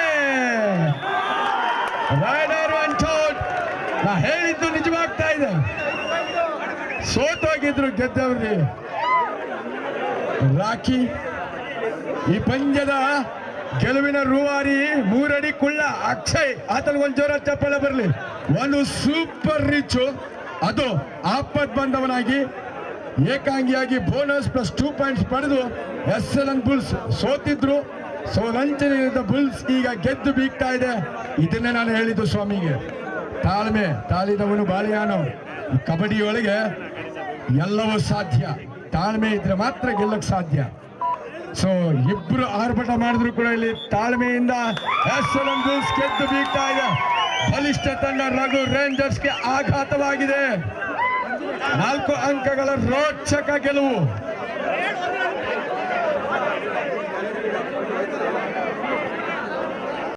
ರೈಡರ್ ಒನ್ ಶಾಟ್. ನಾ ಹೇಳಿದ್ದು ನಿಜವಾಗ್ತಾ ಇದೆ. ಸೋತೋಗಿದ್ರು ಗೆದ್ದವ್ರಿಗೆ. ರಾಖಿ ಈ ಪಂದ್ಯದ ಗೆಲುವಿನ ರೂವಾರಿ 3 ಅಡಿ ಕುಳ್ಳ ಅಕ್ಷಯ್. ಆತನಿಗೆ ಒಂದು ಜೋರ ಚಪ್ಪಾಳೆ ಬರಲಿ. ಒಂದು ಸೂಪರ್ ರಿಚ್, ಅದು ಆಪತ್ ಬಂದವನಾಗಿ ಏಕಾಂಗಿಯಾಗಿ ಬೋನಸ್ ಪ್ಲಸ್ 2 ಪಾಯಿಂಟ್ಸ್ ಪಡೆದು SLN ಬುಲ್ಸ್ ಸೋತಿದ್ರು. ಸೋಲಂಚನೆಯಿಂದ ಬುಲ್ಸ್ ಈಗ ಗೆದ್ದು ಬೀಗ್ತಾ ಇದೆ. ಇದನ್ನೇ ನಾನು ಹೇಳಿದ್ದು ಸ್ವಾಮಿಗೆ. ತಾಳ್ಮೆ, ತಾಳಿದವನು ಬಾಳಿಯಾನು. ಕಬಡ್ಡಿಯೊಳಗೆ ಎಲ್ಲವೂ ಸಾಧ್ಯ. ತಾಳ್ಮೆ ಇದ್ರೆ ಮಾತ್ರ ಗೆಲ್ಲಕ್ಕೆ ಸಾಧ್ಯ. ಸೊ ಇಬ್ರು ಆರ್ಭಟ ಮಾಡಿದ್ರು ಕೂಡ ಇಲ್ಲಿ ತಾಳ್ಮೆಯಿಂದ SLN ಬುಲ್ಸ್ ಗೆದ್ದು ಬೀಗ್ತಾ ಇದೆ. ಬಲಿಷ್ಠ ತಂಡ ರಘು ರೇಂಜರ್ಸ್ಗೆ ಆಘಾತವಾಗಿದೆ. 4 ಅಂಕಗಳ ರೋಚಕ ಗೆಲುವು.